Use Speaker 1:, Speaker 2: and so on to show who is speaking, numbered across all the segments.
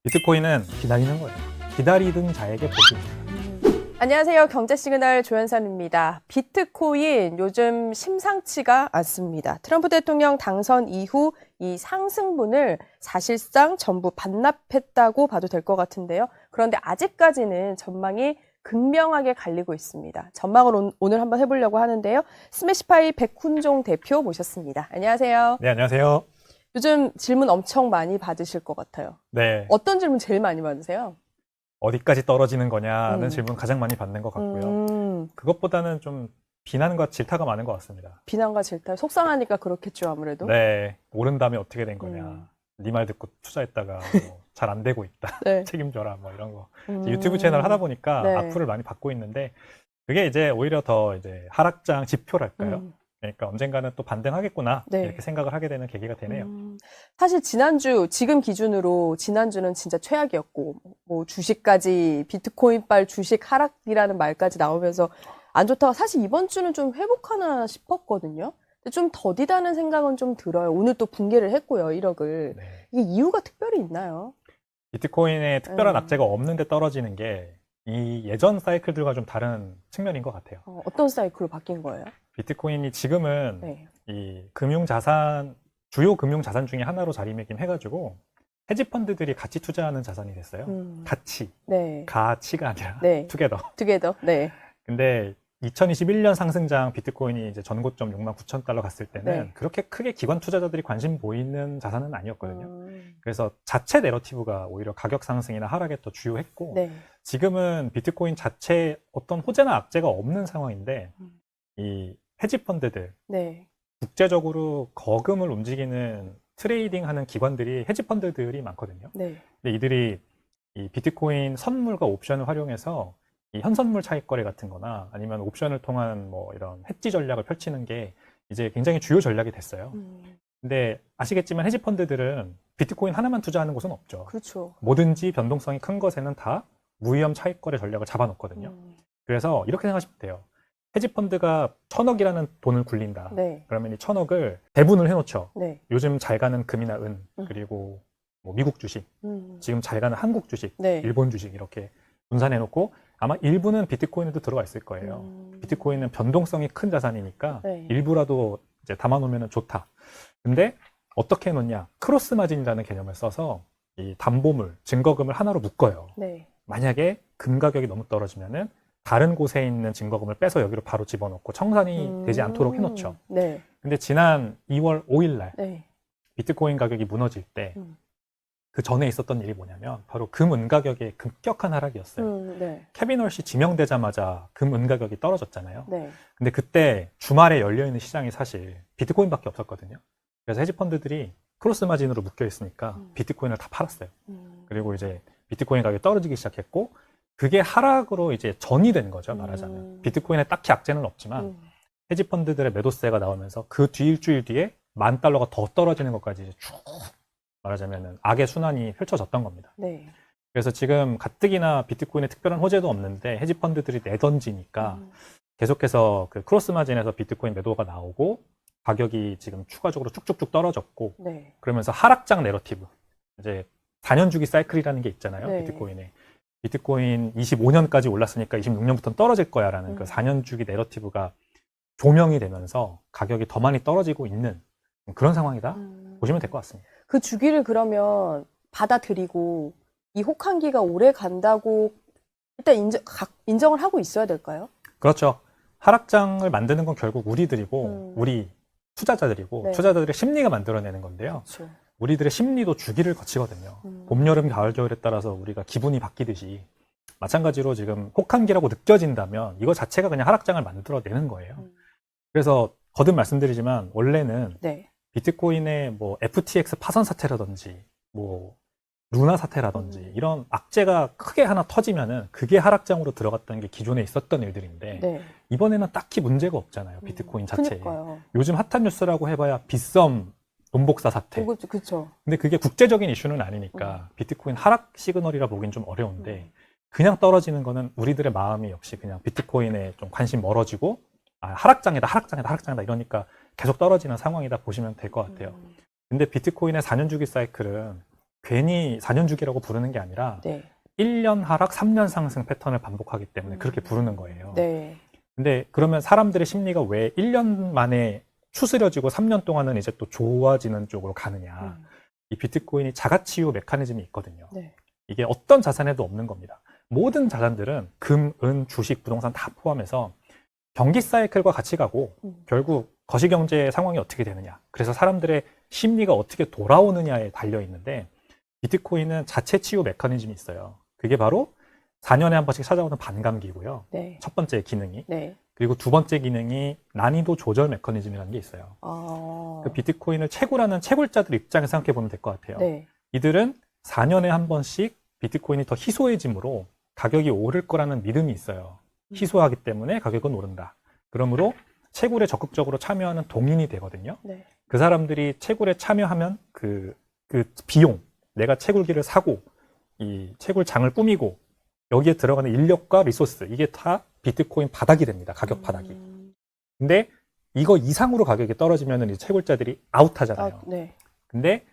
Speaker 1: 비트코인은 기다리는 거예요. 기다리던 자에게 복입니다.
Speaker 2: 안녕하세요. 경제시그널 조현선입니다. 비트코인 요즘 심상치가 않습니다. 트럼프 대통령 당선 이후 이 상승분을 사실상 전부 반납했다고 봐도 될 것 같은데요. 그런데 아직까지는 전망이 극명하게 갈리고 있습니다. 전망을 오늘 한번 해보려고 하는데요. 스매시파이 백훈종 대표 모셨습니다. 안녕하세요.
Speaker 1: 네, 안녕하세요.
Speaker 2: 요즘 질문 엄청 많이 받으실 것 같아요.
Speaker 1: 네,
Speaker 2: 어떤 질문 제일 많이 받으세요?
Speaker 1: 어디까지 떨어지는 거냐는 질문 가장 많이 받는 것 같고요. 그것보다는 좀 비난과 질타가 많은 것 같습니다.
Speaker 2: 비난과 질타, 속상하니까 그렇겠죠, 아무래도.
Speaker 1: 네, 오른 다음에 어떻게 된 거냐. 네 말 듣고 투자했다가 잘 안 되고 있다.
Speaker 2: 네.
Speaker 1: 책임져라, 뭐 이런 거. 유튜브 채널 하다 보니까
Speaker 2: 네.
Speaker 1: 악플을 많이 받고 있는데 그게 이제 오히려 더 이제 하락장 지표랄까요? 그러니까 언젠가는 또 반등하겠구나
Speaker 2: 네.
Speaker 1: 이렇게 생각을 하게 되는 계기가 되네요.
Speaker 2: 사실 지금 기준으로 지난주는 진짜 최악이었고, 뭐 주식까지 비트코인발 주식 하락이라는 말까지 나오면서 안 좋다가 사실 이번 주는 좀 회복하나 싶었거든요. 근데 좀 더디다는 생각은 좀 들어요. 오늘 또 붕괴를 했고요, 1억을.
Speaker 1: 네.
Speaker 2: 이게 이유가 특별히 있나요?
Speaker 1: 비트코인에 특별한 악재가 없는데 떨어지는 게 이 예전 사이클들과 좀 다른 측면인 것 같아요.
Speaker 2: 어떤 사이클로 바뀐 거예요?
Speaker 1: 비트코인이 지금은
Speaker 2: 네.
Speaker 1: 이 주요 금융자산 중에 하나로 자리매김해가지고 헤지펀드들이 같이 투자하는 자산이 됐어요.
Speaker 2: 네.
Speaker 1: 가치가 아니라
Speaker 2: 네.
Speaker 1: 투게더.
Speaker 2: 투게더. 네.
Speaker 1: 근데 2021년 상승장 비트코인이 이제 전고점 69,000달러 갔을 때는
Speaker 2: 네.
Speaker 1: 그렇게 크게 기관 투자자들이 관심 보이는 자산은 아니었거든요. 그래서 자체 내러티브가 오히려 가격 상승이나 하락에 더 주요했고
Speaker 2: 네.
Speaker 1: 지금은 비트코인 자체에 어떤 호재나 악재가 없는 상황인데 이 헤지펀드들,
Speaker 2: 네.
Speaker 1: 국제적으로 거금을 움직이는 트레이딩하는 기관들이 헤지펀드들이 많거든요.
Speaker 2: 네.
Speaker 1: 근데 이들이 이 비트코인 선물과 옵션을 활용해서 이 현선물 차익 거래 같은 거나 아니면 옵션을 통한 뭐 이런 헤지 전략을 펼치는 게 이제 굉장히 주요 전략이 됐어요. 근데 아시겠지만 헤지펀드들은 비트코인 하나만 투자하는 곳은 없죠.
Speaker 2: 그렇죠.
Speaker 1: 뭐든지 변동성이 큰 것에는 다 무위험 차익 거래 전략을 잡아놓거든요. 그래서 이렇게 생각하시면 돼요. 헤지펀드가 1,000억이라는 돈을 굴린다.
Speaker 2: 네.
Speaker 1: 그러면 이 1,000억을 배분을 해놓죠.
Speaker 2: 네.
Speaker 1: 요즘 잘 가는 금이나 은, 그리고 뭐 미국 주식, 지금 잘 가는 한국 주식,
Speaker 2: 네.
Speaker 1: 일본 주식 이렇게 분산해놓고 아마 일부는 비트코인에도 들어가 있을 거예요. 비트코인은 변동성이 큰 자산이니까
Speaker 2: 네.
Speaker 1: 일부라도 이제 담아놓으면 좋다. 근데 어떻게 해놓냐? 크로스 마진이라는 개념을 써서 이 담보물, 증거금을 하나로 묶어요.
Speaker 2: 네.
Speaker 1: 만약에 금 가격이 너무 떨어지면은 다른 곳에 있는 증거금을 빼서 여기로 바로 집어넣고 청산이 되지 않도록 해놓죠.
Speaker 2: 네.
Speaker 1: 근데 지난 2월 5일 날
Speaker 2: 네.
Speaker 1: 비트코인 가격이 무너질 때 그 전에 있었던 일이 뭐냐면 바로 금 은 가격의 급격한 하락이었어요.
Speaker 2: 네.
Speaker 1: 케빈 헐시 지명되자마자 금 은 가격이 떨어졌잖아요.
Speaker 2: 네.
Speaker 1: 근데 그때 주말에 열려있는 시장이 사실 비트코인밖에 없었거든요. 그래서 헤지펀드들이 크로스 마진으로 묶여 있으니까 비트코인을 다 팔았어요. 그리고 이제 비트코인 가격이 떨어지기 시작했고 그게 하락으로 이제 전이 된 거죠, 말하자면. 비트코인에 딱히 악재는 없지만 헤지펀드들의 매도세가 나오면서 그 뒤 일주일 뒤에 $10,000가 더 떨어지는 것까지 이제 쭉 말하자면 악의 순환이 펼쳐졌던 겁니다.
Speaker 2: 네.
Speaker 1: 그래서 지금 가뜩이나 비트코인에 특별한 호재도 없는데 헤지펀드들이 내던지니까 계속해서 그 크로스 마진에서 비트코인 매도가 나오고 가격이 지금 추가적으로 쭉쭉쭉 떨어졌고
Speaker 2: 네.
Speaker 1: 그러면서 하락장 내러티브 이제 4년 주기 사이클이라는 게 있잖아요.
Speaker 2: 네.
Speaker 1: 비트코인에. 비트코인 25년까지 올랐으니까 26년부터는 떨어질 거야라는 그 4년 주기 내러티브가 조명이 되면서 가격이 더 많이 떨어지고 있는 그런 상황이다 보시면 될 것 같습니다.
Speaker 2: 그 주기를 그러면 받아들이고 이 혹한기가 오래 간다고 일단 인정을 하고 있어야 될까요?
Speaker 1: 그렇죠. 하락장을 만드는 건 결국 우리들이고 우리 투자자들이고
Speaker 2: 네.
Speaker 1: 투자자들의 심리가 만들어내는 건데요.
Speaker 2: 그렇죠.
Speaker 1: 우리들의 심리도 주기를 거치거든요. 봄, 여름, 가을, 겨울에 따라서 우리가 기분이 바뀌듯이 마찬가지로 지금 혹한기라고 느껴진다면 이거 자체가 그냥 하락장을 만들어내는 거예요. 그래서 거듭 말씀드리지만 원래는
Speaker 2: 네.
Speaker 1: 비트코인의 뭐 FTX 파산 사태라든지 뭐 루나 사태라든지 이런 악재가 크게 하나 터지면은 그게 하락장으로 들어갔다는 게 기존에 있었던 일들인데
Speaker 2: 네.
Speaker 1: 이번에는 딱히 문제가 없잖아요. 비트코인 자체에.
Speaker 2: 그러니까요.
Speaker 1: 요즘 핫한 뉴스라고 해봐야 빗썸 돈복사 사태.
Speaker 2: 그렇죠.
Speaker 1: 근데 그게 국제적인 이슈는 아니니까 비트코인 하락 시그널이라 보긴 좀 어려운데 그냥 떨어지는 거는 우리들의 마음이 역시 그냥 비트코인에 좀 관심 멀어지고 하락장이다 이러니까 계속 떨어지는 상황이다 보시면 될 것 같아요. 근데 비트코인의 4년 주기 사이클은 괜히 4년 주기라고 부르는 게 아니라
Speaker 2: 네.
Speaker 1: 1년 하락, 3년 상승 패턴을 반복하기 때문에 그렇게 부르는 거예요.
Speaker 2: 네.
Speaker 1: 근데 그러면 사람들의 심리가 왜 1년 만에 추스려지고 3년 동안은 이제 또 좋아지는 쪽으로 가느냐. 이 비트코인이 자가치유 메커니즘이 있거든요.
Speaker 2: 네.
Speaker 1: 이게 어떤 자산에도 없는 겁니다. 모든 자산들은 금, 은, 주식, 부동산 다 포함해서 경기 사이클과 같이 가고 결국 거시경제 상황이 어떻게 되느냐. 그래서 사람들의 심리가 어떻게 돌아오느냐에 달려 있는데 비트코인은 자체 치유 메커니즘이 있어요. 그게 바로 4년에 한 번씩 찾아오는 반감기고요.
Speaker 2: 네.
Speaker 1: 첫 번째 기능이.
Speaker 2: 네.
Speaker 1: 그리고 두 번째 기능이 난이도 조절 메커니즘이라는 게 있어요. 그 비트코인을 채굴하는 채굴자들 입장에서 생각해 보면 될 것 같아요.
Speaker 2: 네.
Speaker 1: 이들은 4년에 한 번씩 비트코인이 더 희소해짐으로 가격이 오를 거라는 믿음이 있어요. 희소하기 때문에 가격은 오른다. 그러므로 채굴에 적극적으로 참여하는 동인이 되거든요.
Speaker 2: 네.
Speaker 1: 그 사람들이 채굴에 참여하면 그 비용, 내가 채굴기를 사고 이 채굴장을 꾸미고 여기에 들어가는 인력과 리소스, 이게 다 비트코인 바닥이 됩니다. 가격 바닥이. 근데 이거 이상으로 가격이 떨어지면 이 채굴자들이 아웃하잖아요.
Speaker 2: 네.
Speaker 1: 근데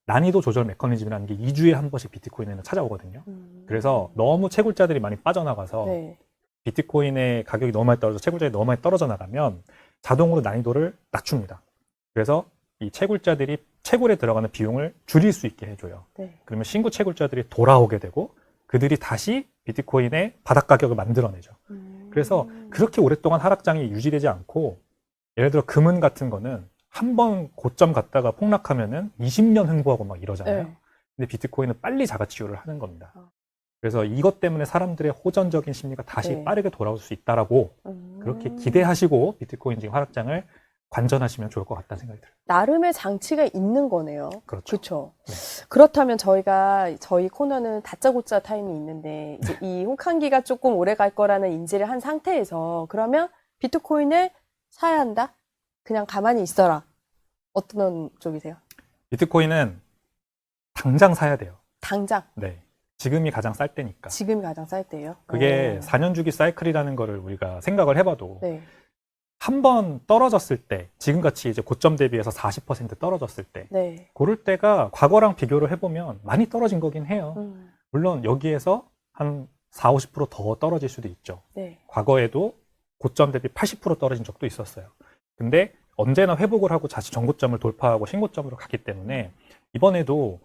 Speaker 1: 난이도 조절 메커니즘이라는 게 2주에 한 번씩 비트코인에는 찾아오거든요. 그래서 너무 채굴자들이 많이 빠져나가서
Speaker 2: 네.
Speaker 1: 비트코인의 가격이 너무 많이 떨어져 채굴자들이 너무 많이 떨어져 나가면 자동으로 난이도를 낮춥니다. 그래서 이 채굴자들이 채굴에 들어가는 비용을 줄일 수 있게 해줘요.
Speaker 2: 네.
Speaker 1: 그러면 신규 채굴자들이 돌아오게 되고 그들이 다시 비트코인의 바닥 가격을 만들어내죠. 그래서 그렇게 오랫동안 하락장이 유지되지 않고 예를 들어 금은 같은 거는 한 번 고점 갔다가 폭락하면은 20년 횡보하고 막 이러잖아요.
Speaker 2: 네.
Speaker 1: 근데 비트코인은 빨리 자가치유를 하는 겁니다. 그래서 이것 때문에 사람들의 호전적인 심리가 다시
Speaker 2: 네.
Speaker 1: 빠르게 돌아올 수 있다라고 그렇게 기대하시고 비트코인 지금 하락장을 관전하시면 좋을 것 같다는 생각이 들어요.
Speaker 2: 나름의 장치가 있는 거네요.
Speaker 1: 그렇죠.
Speaker 2: 그렇죠.
Speaker 1: 네.
Speaker 2: 그렇다면 저희 코너는 다짜고짜 타임이 있는데 이제 이 혹한기가 조금 오래 갈 거라는 인지를 한 상태에서 그러면 비트코인을 사야 한다? 그냥 가만히 있어라. 어떤 쪽이세요?
Speaker 1: 비트코인은 당장 사야 돼요.
Speaker 2: 당장.
Speaker 1: 네. 지금이 가장 쌀 때니까.
Speaker 2: 지금이 가장 쌀 때예요.
Speaker 1: 그게 4년 주기 사이클이라는 거를 우리가 생각을 해봐도
Speaker 2: 네.
Speaker 1: 한 번 떨어졌을 때, 지금같이 이제 고점 대비해서 40% 떨어졌을 때,
Speaker 2: 네.
Speaker 1: 그럴 때가 과거랑 비교를 해보면 많이 떨어진 거긴 해요. 물론 여기에서 한 4, 50%더 떨어질 수도 있죠.
Speaker 2: 네.
Speaker 1: 과거에도 고점 대비 80% 떨어진 적도 있었어요. 근데 언제나 회복을 하고 다시 전고점을 돌파하고 신고점으로 갔기 때문에 이번에도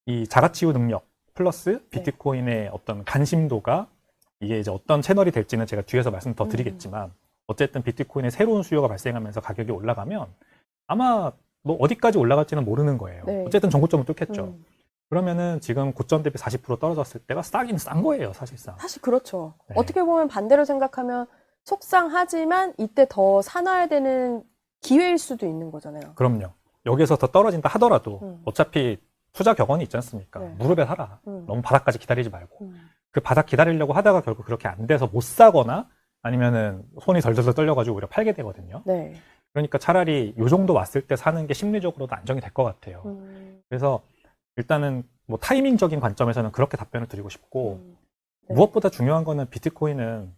Speaker 1: 이 자가치유 능력 플러스 비트코인의 어떤 관심도가 이게 이제 어떤 채널이 될지는 제가 뒤에서 말씀 더 드리겠지만 어쨌든 비트코인의 새로운 수요가 발생하면서 가격이 올라가면 아마 뭐 어디까지 올라갈지는 모르는 거예요.
Speaker 2: 네.
Speaker 1: 어쨌든 전고점을 뚫겠죠. 그러면은 지금 고점 대비 40% 떨어졌을 때가 싸긴 싼 거예요, 사실상.
Speaker 2: 사실 그렇죠.
Speaker 1: 네.
Speaker 2: 어떻게 보면 반대로 생각하면 속상하지만 이때 더 사놔야 되는 기회일 수도 있는 거잖아요.
Speaker 1: 그럼요. 여기서 더 떨어진다 하더라도 어차피 투자 격언이 있지 않습니까?
Speaker 2: 네.
Speaker 1: 무릎에 사라. 너무 바닥까지 기다리지 말고. 그 바닥 기다리려고 하다가 결국 그렇게 안 돼서 못 사거나 아니면은 손이 덜덜덜 떨려가지고 오히려 팔게 되거든요.
Speaker 2: 네.
Speaker 1: 그러니까 차라리 요 정도 왔을 때 사는 게 심리적으로도 안정이 될 것 같아요. 그래서 일단은 뭐 타이밍적인 관점에서는 그렇게 답변을 드리고 싶고
Speaker 2: 네.
Speaker 1: 무엇보다 중요한 거는 비트코인은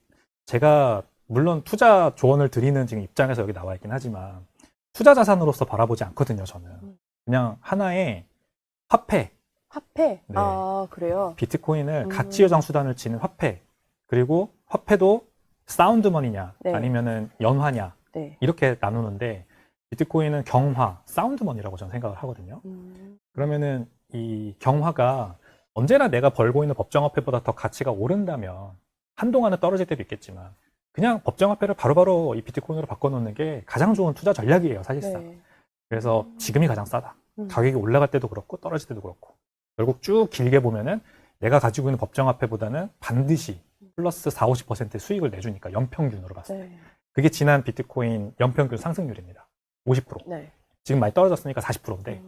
Speaker 1: 제가 물론 투자 조언을 드리는 지금 입장에서 여기 나와 있긴 하지만 투자 자산으로서 바라보지 않거든요, 저는. 그냥 하나의 화폐.
Speaker 2: 화폐?
Speaker 1: 네.
Speaker 2: 아, 그래요?
Speaker 1: 비트코인을 가치 여장 수단을 지닌 화폐. 그리고 화폐도 사운드머니냐
Speaker 2: 네.
Speaker 1: 아니면은 연화냐
Speaker 2: 네.
Speaker 1: 이렇게 나누는데 비트코인은 경화, 사운드머니라고 저는 생각을 하거든요. 그러면은 이 경화가 언제나 내가 벌고 있는 법정화폐보다 더 가치가 오른다면 한동안은 떨어질 때도 있겠지만 그냥 법정화폐를 바로바로 이 비트코인으로 바꿔놓는 게 가장 좋은 투자 전략이에요, 사실상.
Speaker 2: 네.
Speaker 1: 그래서 지금이 가장 싸다. 가격이 올라갈 때도 그렇고 떨어질 때도 그렇고 결국 쭉 길게 보면은 내가 가지고 있는 법정화폐보다는 반드시 플러스 4, 50% 수익을 내주니까 연평균으로 봤을 때.
Speaker 2: 네.
Speaker 1: 그게 지난 비트코인 연평균 상승률입니다. 50%.
Speaker 2: 네.
Speaker 1: 지금 많이 떨어졌으니까 40%인데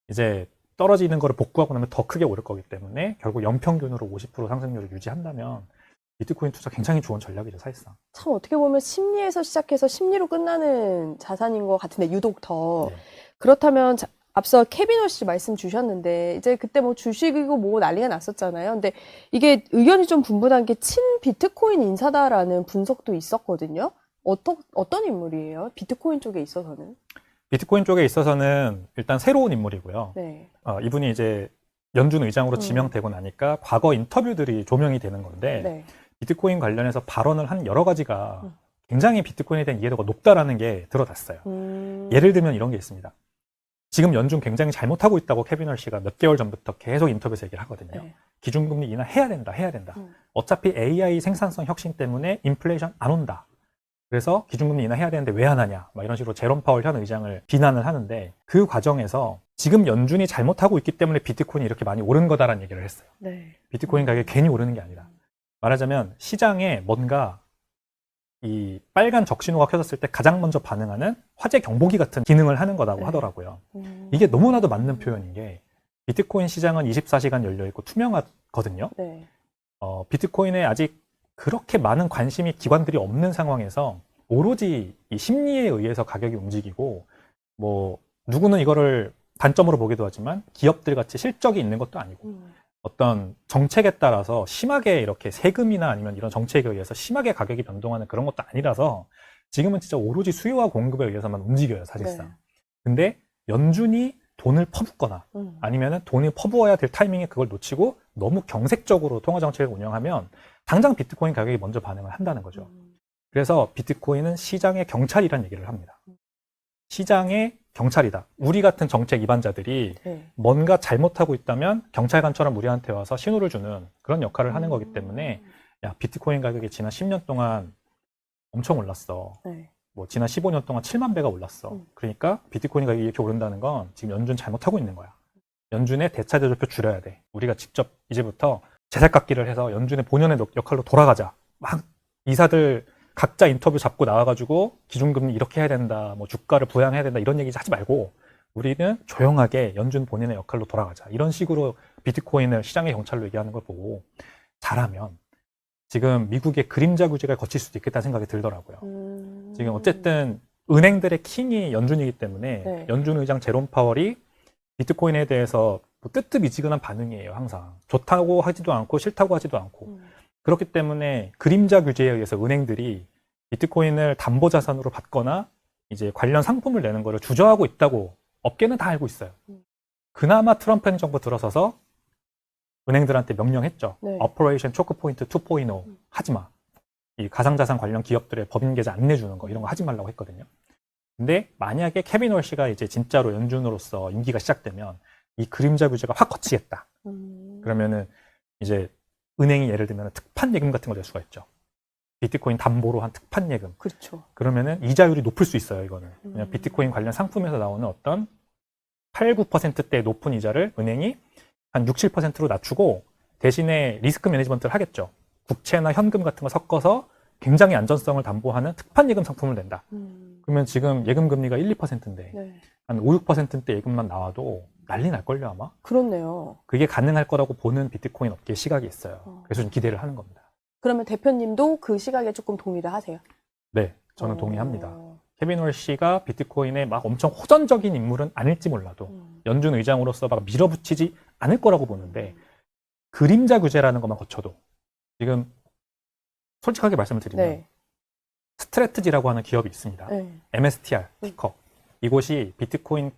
Speaker 1: 이제 떨어지는 거를 복구하고 나면 더 크게 오를 거기 때문에 결국 연평균으로 50% 상승률을 유지한다면 비트코인 투자 굉장히 좋은 전략이죠, 사실상.
Speaker 2: 참 어떻게 보면 심리에서 시작해서 심리로 끝나는 자산인 것 같은데 유독 더.
Speaker 1: 네.
Speaker 2: 그렇다면 앞서 케비노 씨 말씀 주셨는데 이제 그때 뭐 주식이고 뭐 난리가 났었잖아요. 근데 이게 의견이 좀 분분한 게 친 비트코인 인사다라는 분석도 있었거든요. 어떤 인물이에요? 비트코인 쪽에 있어서는?
Speaker 1: 비트코인 쪽에 있어서는 일단 새로운 인물이고요.
Speaker 2: 네.
Speaker 1: 이분이 이제 연준 의장으로 지명되고 나니까 과거 인터뷰들이 조명이 되는 건데
Speaker 2: 네.
Speaker 1: 비트코인 관련해서 발언을 한 여러 가지가 굉장히 비트코인에 대한 이해도가 높다라는 게 드러났어요. 예를 들면 이런 게 있습니다. 지금 연준 굉장히 잘못하고 있다고 케빈 헐시가 몇 개월 전부터 계속 인터뷰에서 얘기를 하거든요.
Speaker 2: 네.
Speaker 1: 기준금리 인하해야 된다, 해야 된다. 어차피 AI 생산성 혁신 때문에 인플레이션 안 온다. 그래서 기준금리 인하해야 되는데 왜 안 하냐. 막 이런 식으로 제롬 파월 현 의장을 비난을 하는데 그 과정에서 지금 연준이 잘못하고 있기 때문에 비트코인이 이렇게 많이 오른 거다라는 얘기를 했어요.
Speaker 2: 네.
Speaker 1: 비트코인 가격이 괜히 오르는 게 아니라. 말하자면 시장에 뭔가 이 빨간 적신호가 켜졌을 때 가장 먼저 반응하는 화재 경보기 같은 기능을 하는 거라고
Speaker 2: 네.
Speaker 1: 하더라고요. 이게 너무나도 맞는 표현인 게 비트코인 시장은 24시간 열려있고 투명하거든요.
Speaker 2: 네.
Speaker 1: 비트코인에 아직 그렇게 많은 관심이 기관들이 없는 상황에서 오로지 이 심리에 의해서 가격이 움직이고 뭐 누구는 이거를 단점으로 보기도 하지만 기업들 같이 실적이 있는 것도 아니고 어떤 정책에 따라서 심하게 이렇게 세금이나 아니면 이런 정책에 의해서 심하게 가격이 변동하는 그런 것도 아니라서 지금은 진짜 오로지 수요와 공급에 의해서만 움직여요, 사실상.
Speaker 2: 네.
Speaker 1: 근데 연준이 돈을 퍼붓거나 아니면은 돈을 퍼부어야 될 타이밍에 그걸 놓치고 너무 경색적으로 통화 정책을 운영하면 당장 비트코인 가격이 먼저 반응을 한다는 거죠. 그래서 비트코인은 시장의 경찰이라는 얘기를 합니다. 시장의 경찰이다. 우리 같은 정책 위반자들이
Speaker 2: 네.
Speaker 1: 뭔가 잘못하고 있다면 경찰관처럼 우리한테 와서 신호를 주는 그런 역할을 하는 거기 때문에 야, 비트코인 가격이 지난 10년 동안 엄청 올랐어.
Speaker 2: 네.
Speaker 1: 뭐 지난 15년 동안 7만 배가 올랐어. 그러니까 비트코인 가격이 이렇게 오른다는 건 지금 연준 잘못하고 있는 거야. 연준의 대차대조표 줄여야 돼. 우리가 직접 이제부터 제살깎기를 해서 연준의 본연의 역할로 돌아가자. 막 이사들 각자 인터뷰 잡고 나와가지고 기준금리 이렇게 해야 된다, 뭐 주가를 부양해야 된다 이런 얘기 하지 말고 우리는 조용하게 연준 본인의 역할로 돌아가자. 이런 식으로 비트코인을 시장의 경찰로 얘기하는 걸 보고 잘하면 지금 미국의 그림자 규제가 거칠 수도 있겠다는 생각이 들더라고요. 지금 어쨌든 은행들의 킹이 연준이기 때문에
Speaker 2: 네.
Speaker 1: 연준 의장 제롬 파월이 비트코인에 대해서 뭐 뜨뜻미지근한 반응이에요. 항상 좋다고 하지도 않고 싫다고 하지도 않고 그렇기 때문에 그림자 규제에 의해서 은행들이 비트코인을 담보자산으로 받거나 이제 관련 상품을 내는 거를 주저하고 있다고 업계는 다 알고 있어요. 그나마 트럼프 행정부 들어서서 은행들한테 명령했죠.
Speaker 2: 네.
Speaker 1: 오퍼레이션 초크포인트 2.0 하지 마. 이 가상자산 관련 기업들의 법인 계좌 안 내주는 거 이런 거 하지 말라고 했거든요. 근데 만약에 케빈 홀씨가 이제 진짜로 연준으로서 임기가 시작되면 이 그림자 규제가 확 거치겠다. 그러면은 이제 은행이 예를 들면 특판 예금 같은 걸 낼 수가 있죠. 비트코인 담보로 한 특판 예금.
Speaker 2: 그렇죠.
Speaker 1: 그러면은 이자율이 높을 수 있어요, 이거는. 그냥 비트코인 관련 상품에서 나오는 어떤 8, 9%대 높은 이자를 은행이 한 6, 7%로 낮추고 대신에 리스크 매니지먼트를 하겠죠. 국채나 현금 같은 거 섞어서 굉장히 안전성을 담보하는 특판 예금 상품을 낸다. 그러면 지금 예금 금리가 1, 2%인데
Speaker 2: 네.
Speaker 1: 한 5, 6%대 예금만 나와도 난리 날걸요, 아마?
Speaker 2: 그렇네요.
Speaker 1: 그게 가능할 거라고 보는 비트코인 업계의 시각이 있어요. 그래서 좀 기대를 하는 겁니다.
Speaker 2: 그러면 대표님도 그 시각에 조금 동의를 하세요?
Speaker 1: 네, 저는 동의합니다. 케빈 홀씨가 비트코인에 막 엄청 호전적인 인물은 아닐지 몰라도 연준 의장으로서 막 밀어붙이지 않을 거라고 보는데 그림자 규제라는 것만 거쳐도 지금 솔직하게 말씀을 드리면
Speaker 2: 네.
Speaker 1: 스트래트지라고 하는 기업이 있습니다.
Speaker 2: 네.
Speaker 1: MSTR 티커. 이곳이 비트코인을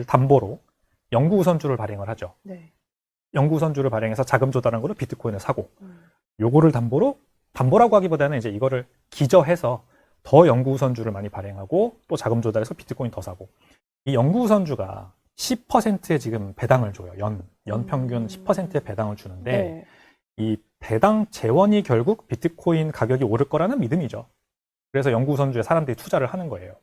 Speaker 1: 담보로 영구 우선주를 발행을 하죠.
Speaker 2: 네.
Speaker 1: 영구 우선주를 발행해서 자금 조달한 거로 비트코인을 사고 요거를 담보라고 하기보다는 이제 이거를 기저해서 더 영구 우선주를 많이 발행하고 또 자금 조달해서 비트코인 더 사고 이 영구 우선주가 10%의 지금 배당을 줘요. 연 평균 10%의 배당을 주는데
Speaker 2: 네.
Speaker 1: 이 배당 재원이 결국 비트코인 가격이 오를 거라는 믿음이죠. 그래서 영구 우선주에 사람들이 투자를 하는 거예요.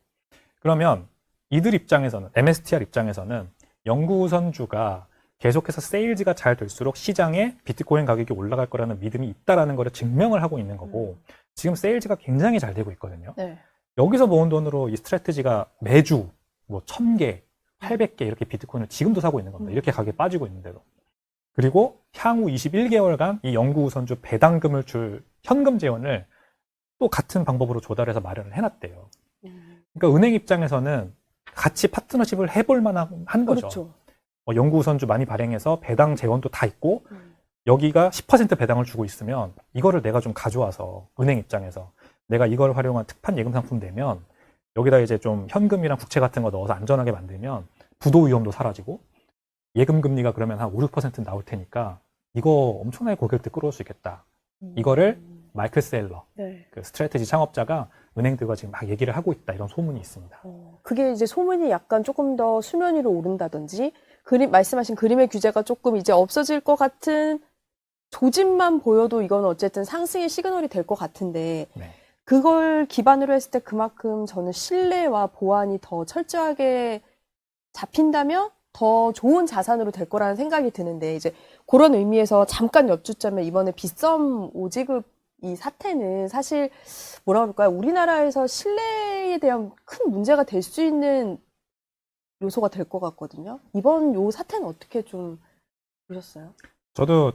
Speaker 1: 그러면 이들 입장에서는 MSTR 입장에서는 영구 우선주가 계속해서 세일즈가 잘 될수록 시장에 비트코인 가격이 올라갈 거라는 믿음이 있다라는 걸 증명을 하고 있는 거고 지금 세일즈가 굉장히 잘 되고 있거든요.
Speaker 2: 네.
Speaker 1: 여기서 모은 돈으로 이 스트래티지가 매주 뭐 1000개, 800개 이렇게 비트코인을 지금도 사고 있는 겁니다. 이렇게 가격이 빠지고 있는데도. 그리고 향후 21개월간 이 영구 우선주 배당금을 줄 현금 재원을 또 같은 방법으로 조달해서 마련을 해놨대요. 그러니까 은행 입장에서는 같이 파트너십을 해볼 만한 거죠.
Speaker 2: 그렇죠.
Speaker 1: 영구 우선주 많이 발행해서 배당 재원도 다 있고 여기가 10% 배당을 주고 있으면 이거를 내가 좀 가져와서 은행 입장에서 내가 이걸 활용한 특판 예금 상품 내면 여기다 이제 좀 현금이랑 국채 같은 거 넣어서 안전하게 만들면 부도 위험도 사라지고 예금 금리가 그러면 한 5, 6% 나올 테니까 이거 엄청나게 고객들 끌어올 수 있겠다. 이거를 마이클 셀러,
Speaker 2: 네.
Speaker 1: 그 스트래테지 창업자가 은행들과 지금 막 얘기를 하고 있다. 이런 소문이 있습니다.
Speaker 2: 그게 이제 소문이 약간 조금 더 수면 위로 오른다든지 말씀하신 그림의 규제가 조금 이제 없어질 것 같은 조짐만 보여도 이건 어쨌든 상승의 시그널이 될 것 같은데
Speaker 1: 네.
Speaker 2: 그걸 기반으로 했을 때 그만큼 저는 신뢰와 보안이 더 철저하게 잡힌다면 더 좋은 자산으로 될 거라는 생각이 드는데 이제 그런 의미에서 잠깐 여쭙자면 이번에 빗썸 5지급 이 사태는 사실 뭐라 그럴까요? 우리나라에서 신뢰에 대한 큰 문제가 될 수 있는 요소가 될 것 같거든요. 이번 요 사태는 어떻게 좀 보셨어요?
Speaker 1: 저도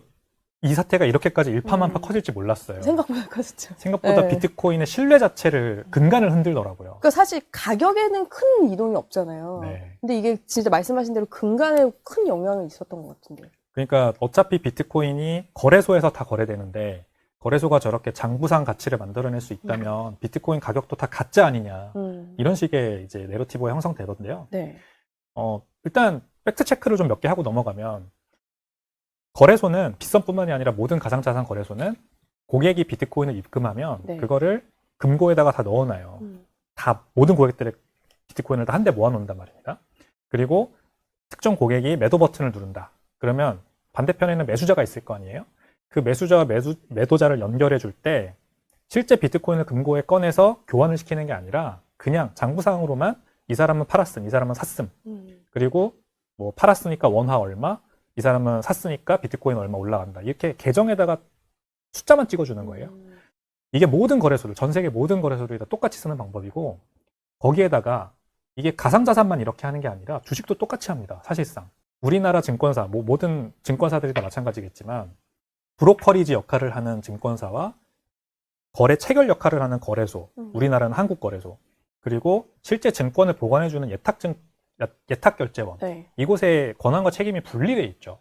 Speaker 1: 이 사태가 이렇게까지 일파만파 커질지 몰랐어요.
Speaker 2: 생각보다 커졌죠.
Speaker 1: 생각보다
Speaker 2: 네.
Speaker 1: 비트코인의 신뢰 자체를 근간을 흔들더라고요.
Speaker 2: 그러니까 사실 가격에는 큰 이동이 없잖아요.
Speaker 1: 네.
Speaker 2: 근데 이게 진짜 말씀하신 대로 근간에 큰 영향이 있었던 것 같은데.
Speaker 1: 그러니까 어차피 비트코인이 거래소에서 다 거래되는데 거래소가 저렇게 장부상 가치를 만들어낼 수 있다면 비트코인 가격도 다 가짜 아니냐 이런 식의 이제 내러티브가 형성되던데요.
Speaker 2: 네.
Speaker 1: 일단 팩트 체크를 좀 몇 개 하고 넘어가면 거래소는 빗썸뿐만이 아니라 모든 가상자산 거래소는 고객이 비트코인을 입금하면
Speaker 2: 네.
Speaker 1: 그거를 금고에다가 다 넣어놔요. 다 모든 고객들의 비트코인을 다 한데 모아놓는단 말입니다. 그리고 특정 고객이 매도 버튼을 누른다. 그러면 반대편에는 매수자가 있을 거 아니에요? 그 매수자와 매도자를 연결해 줄 때 실제 비트코인을 금고에 꺼내서 교환을 시키는 게 아니라 그냥 장부상으로만 이 사람은 팔았음, 이 사람은 샀음. 그리고 뭐 팔았으니까 원화 얼마, 이 사람은 샀으니까 비트코인 얼마 올라간다. 이렇게 계정에다가 숫자만 찍어주는 거예요. 이게 모든 거래소를, 전 세계 모든 거래소들이 다 똑같이 쓰는 방법이고 거기에다가 이게 가상자산만 이렇게 하는 게 아니라 주식도 똑같이 합니다. 사실상. 우리나라 증권사, 뭐 모든 증권사들이 다 마찬가지겠지만 브로커리지 역할을 하는 증권사와 거래 체결 역할을 하는 거래소, 우리나라는 한국거래소, 그리고 실제 증권을 보관해주는 예탁결제원,
Speaker 2: 네.
Speaker 1: 이곳의 권한과 책임이 분리되어 있죠.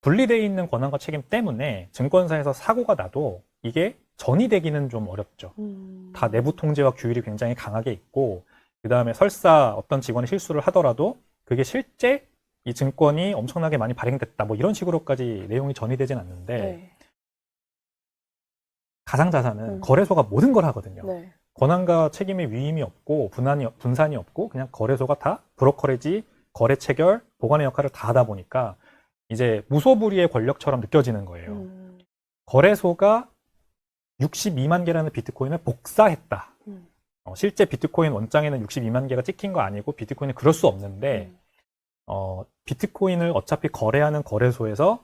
Speaker 1: 분리되어 있는 권한과 책임 때문에 증권사에서 사고가 나도 이게 전이되기는 좀 어렵죠. 다 내부 통제와 규율이 굉장히 강하게 있고 그 다음에 설사 어떤 직원이 실수를 하더라도 그게 실제 이 증권이 엄청나게 많이 발행됐다 뭐 이런 식으로까지 내용이 전이되진 않는데
Speaker 2: 네.
Speaker 1: 가상자산은 거래소가 모든 걸 하거든요.
Speaker 2: 네.
Speaker 1: 권한과 책임의 위임이 없고 분산이 없고 그냥 거래소가 다 브로커리지, 거래 체결, 보관의 역할을 다 하다 보니까 이제 무소불위의 권력처럼 느껴지는 거예요. 거래소가 62만 개라는 비트코인을 복사했다. 실제 비트코인 원장에는 62만 개가 찍힌 거 아니고 비트코인은 그럴 수 없는데 비트코인을 어차피 거래하는 거래소에서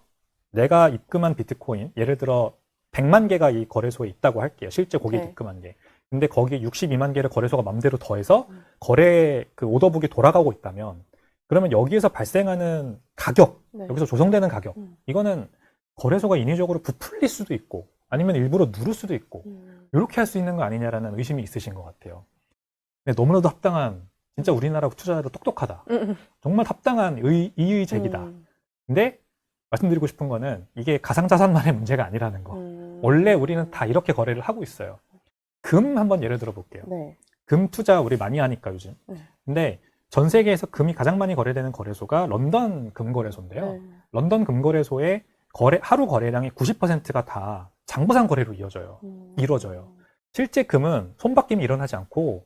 Speaker 1: 내가 입금한 비트코인, 예를 들어 100만 개가 이 거래소에 있다고 할게요. 실제 고객이
Speaker 2: 네.
Speaker 1: 입금한 게. 근데 거기에 62만 개를 거래소가 맘대로 더해서 거래 그 오더북이 돌아가고 있다면 그러면 여기에서 발생하는 가격,
Speaker 2: 네.
Speaker 1: 여기서 조성되는 가격, 이거는 거래소가 인위적으로 부풀릴 수도 있고 아니면 일부러 누를 수도 있고 이렇게 할 수 있는 거 아니냐라는 의심이 있으신 것 같아요. 근데 너무나도 합당한, 진짜 우리나라 투자자도 똑똑하다. 정말 합당한 이의 제기다. 근데 말씀드리고 싶은 거는 이게 가상자산만의 문제가 아니라는 거. 원래 우리는 다 이렇게 거래를 하고 있어요. 금 한번 예를 들어 볼게요.
Speaker 2: 네.
Speaker 1: 금 투자 우리 많이 하니까 요즘. 근데 전 세계에서 금이 가장 많이 거래되는 거래소가 런던 금거래소인데요.
Speaker 2: 네.
Speaker 1: 런던 금거래소의 하루 거래량의 90%가 다 장부상 거래로 이루어져요. 실제 금은 손바뀜이 일어나지 않고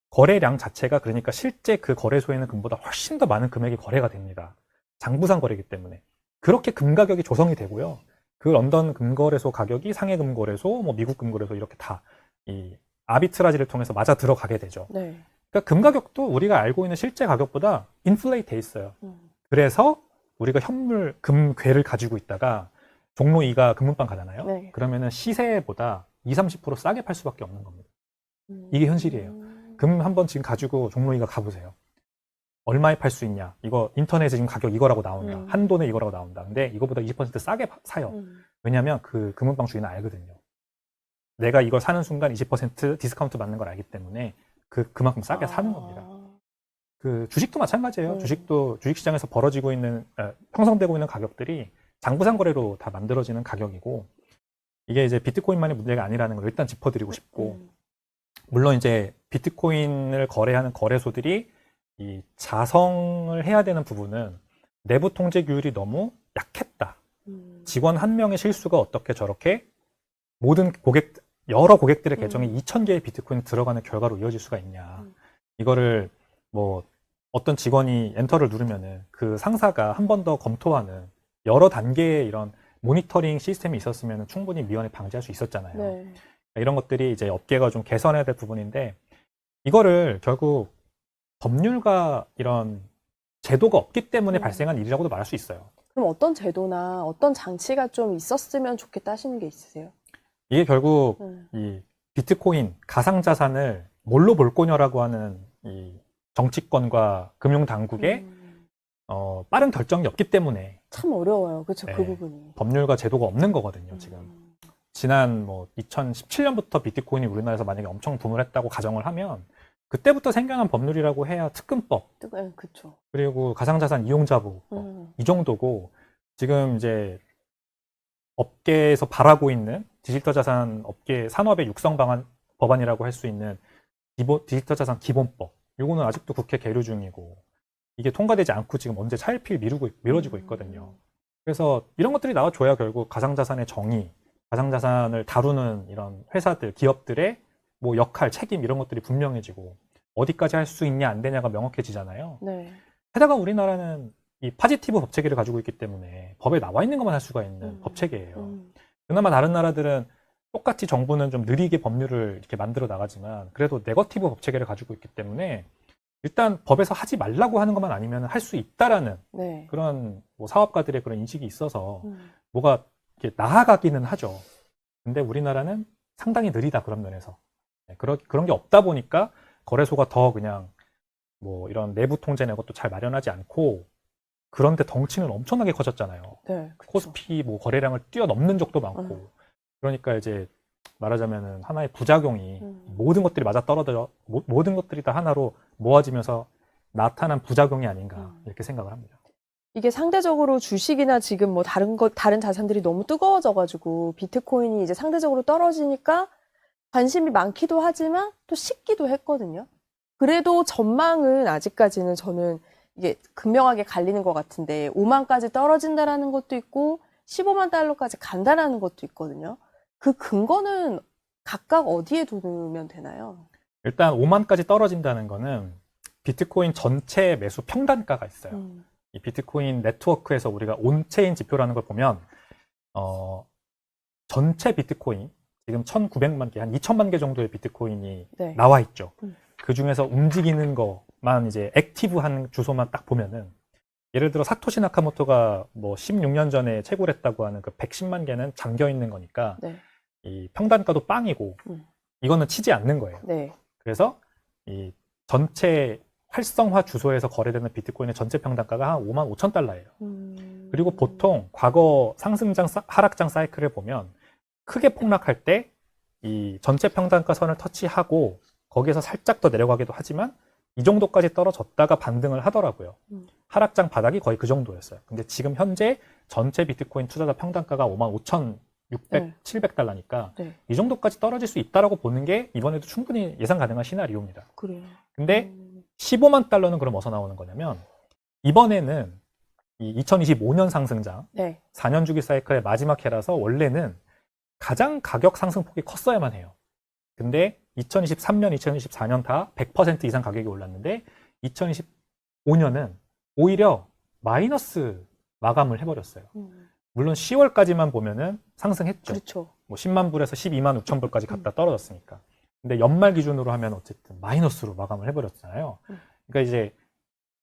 Speaker 1: 거래량 자체가 그러니까 실제 그 거래소에 있는 금보다 훨씬 더 많은 금액이 거래가 됩니다. 장부상 거래이기 때문에. 그렇게 금 가격이 조성이 되고요. 그 런던 금거래소 가격이 상해 금거래소, 뭐 미국 금거래소 이렇게 다 이 아비트라지를 통해서 맞아 들어가게 되죠.
Speaker 2: 네.
Speaker 1: 그러니까 금 가격도 우리가 알고 있는 실제 가격보다 인플레이트 돼 있어요. 그래서 우리가 현물 금괴를 가지고 있다가 종로 2가 금은방 가잖아요.
Speaker 2: 네.
Speaker 1: 그러면은 시세보다 20-30% 싸게 팔 수밖에 없는 겁니다. 이게 현실이에요. 금 한번 지금 가지고 종로 2가 가보세요. 얼마에 팔 수 있냐? 이거 인터넷에 지금 가격 이거라고 나온다. 한돈에 이거라고 나온다. 근데 이거보다 20% 싸게 사요. 왜냐하면 그 금은방 주인은 알거든요. 내가 이걸 사는 순간 20% 디스카운트 받는 걸 알기 때문에 그만큼 싸게 사는 겁니다. 그 주식도 마찬가지예요. 주식도 주식시장에서 벌어지고 있는 형성되고 있는 가격들이 장부상 거래로 다 만들어지는 가격이고 이게 이제 비트코인만의 문제가 아니라는 걸 일단 짚어드리고 싶고 물론 이제 비트코인을 거래하는 거래소들이 이 자성을 해야 되는 부분은 내부 통제 규율이 너무 약했다. 직원 한 명의 실수가 어떻게 저렇게 모든 여러 고객들의 계정에 2,000개의 비트코인이 들어가는 결과로 이어질 수가 있냐. 이거를 뭐 어떤 직원이 엔터를 누르면은 그 상사가 한 번 더 검토하는 여러 단계의 이런 모니터링 시스템이 있었으면 충분히 미연에 방지할 수 있었잖아요.
Speaker 2: 네.
Speaker 1: 이런 것들이 이제 업계가 좀 개선해야 될 부분인데 이거를 결국 법률과 이런 제도가 없기 때문에 발생한 일이라고도 말할 수 있어요.
Speaker 2: 그럼 어떤 제도나 어떤 장치가 좀 있었으면 좋겠다 하시는 게 있으세요?
Speaker 1: 이게 결국 이 비트코인 가상자산을 뭘로 볼 거냐라고 하는 이 정치권과 금융당국의 빠른 결정이 없기 때문에
Speaker 2: 참 어려워요. 그렇죠.
Speaker 1: 네,
Speaker 2: 그 부분이.
Speaker 1: 법률과 제도가 없는 거거든요. 지금 지난 뭐 2017년부터 비트코인이 우리나라에서 만약에 엄청 붐을 했다고 가정을 하면 그때부터 생겨난 법률이라고 해야 특근법
Speaker 2: 그렇죠.
Speaker 1: 그리고 가상자산 이용자보호법 이 정도고 지금 이제 업계에서 바라고 있는 디지털 자산 업계 산업의 육성 방안 법안이라고 할 수 있는 디지털 자산 기본법 이거는 아직도 국회 계류 중이고 이게 통과되지 않고 지금 언제 차일피일 미뤄지고 있거든요. 그래서 이런 것들이 나와줘야 결국 가상자산의 정의, 가상자산을 다루는 이런 회사들, 기업들의 뭐 역할, 책임 이런 것들이 분명해지고 어디까지 할 수 있냐 안 되냐가 명확해지잖아요.
Speaker 2: 네.
Speaker 1: 게다가 우리나라는 이 파지티브 법체계를 가지고 있기 때문에 법에 나와 있는 것만 할 수가 있는 법체계예요. 그나마 다른 나라들은 똑같이 정부는 좀 느리게 법률을 이렇게 만들어 나가지만 그래도 네거티브 법체계를 가지고 있기 때문에 일단 법에서 하지 말라고 하는 것만 아니면 할 수 있다라는
Speaker 2: 네.
Speaker 1: 그런 뭐 사업가들의 그런 인식이 있어서 뭐가 이렇게 나아가기는 하죠. 근데 우리나라는 상당히 느리다 그런 면에서 그런 게 없다 보니까 거래소가 더 그냥 뭐 이런 내부 통제나 것도 잘 마련하지 않고 그런데 덩치는 엄청나게 커졌잖아요.
Speaker 2: 네, 그렇죠.
Speaker 1: 코스피 뭐 거래량을 뛰어넘는 적도 많고 그러니까 이제 말하자면은 하나의 부작용이 모든 것들이 맞아 떨어져 모든 것들이 다 하나로 모아지면서 나타난 부작용이 아닌가 이렇게 생각을 합니다.
Speaker 2: 이게 상대적으로 주식이나 지금 뭐 다른 자산들이 너무 뜨거워져가지고 비트코인이 이제 상대적으로 떨어지니까 관심이 많기도 하지만 또 식기도 했거든요. 그래도 전망은 아직까지는 저는 이게 극명하게 갈리는 것 같은데 5만까지 떨어진다라는 것도 있고 15만 달러까지 간다라는 것도 있거든요. 그 근거는 각각 어디에 두면 되나요?
Speaker 1: 일단 5만까지 떨어진다는 거는 비트코인 전체 매수 평단가가 있어요. 이 비트코인 네트워크에서 우리가 온체인 지표라는 걸 보면 전체 비트코인 지금 1,900만 개, 한 2천만 개 정도의 비트코인이
Speaker 2: 네.
Speaker 1: 나와 있죠. 그 중에서 움직이는 것만 이제 액티브한 주소만 딱 보면은 예를 들어 사토시 나카모토가 뭐 16년 전에 채굴 했다고 하는 그 110만 개는 잠겨 있는 거니까
Speaker 2: 네.
Speaker 1: 이 평단가도 빵이고 이거는 치지 않는 거예요.
Speaker 2: 네.
Speaker 1: 그래서 이 전체 활성화 주소에서 거래되는 비트코인의 전체 평단가가 한 5만 5천 달러예요. 그리고 보통 과거 상승장 하락장 사이클을 보면 크게 폭락할 때 이 전체 평단가 선을 터치하고 거기에서 살짝 더 내려가기도 하지만 이 정도까지 떨어졌다가 반등을 하더라고요. 하락장 바닥이 거의 그 정도였어요. 근데 지금 현재 전체 비트코인 투자자 평단가가 5만 5,600,
Speaker 2: 네.
Speaker 1: 700달러니까
Speaker 2: 네.
Speaker 1: 이 정도까지 떨어질 수 있다라고 보는 게 이번에도 충분히 예상 가능한 시나리오입니다.
Speaker 2: 그래요.
Speaker 1: 근데 15만 달러는 그럼 어디서 나오는 거냐면 이번에는 이 2025년 상승장
Speaker 2: 네.
Speaker 1: 4년 주기 사이클의 마지막 해라서 원래는 가장 가격 상승폭이 컸어야만 해요. 근데 2023년, 2024년 다 100% 이상 가격이 올랐는데 2025년은 오히려 마이너스 마감을 해버렸어요. 물론 10월까지만 보면은 상승했죠.
Speaker 2: 그렇죠.
Speaker 1: 뭐 10만 불에서 12만 5천 불까지 갔다 떨어졌으니까. 근데 연말 기준으로 하면 어쨌든 마이너스로 마감을 해버렸잖아요. 그러니까 이제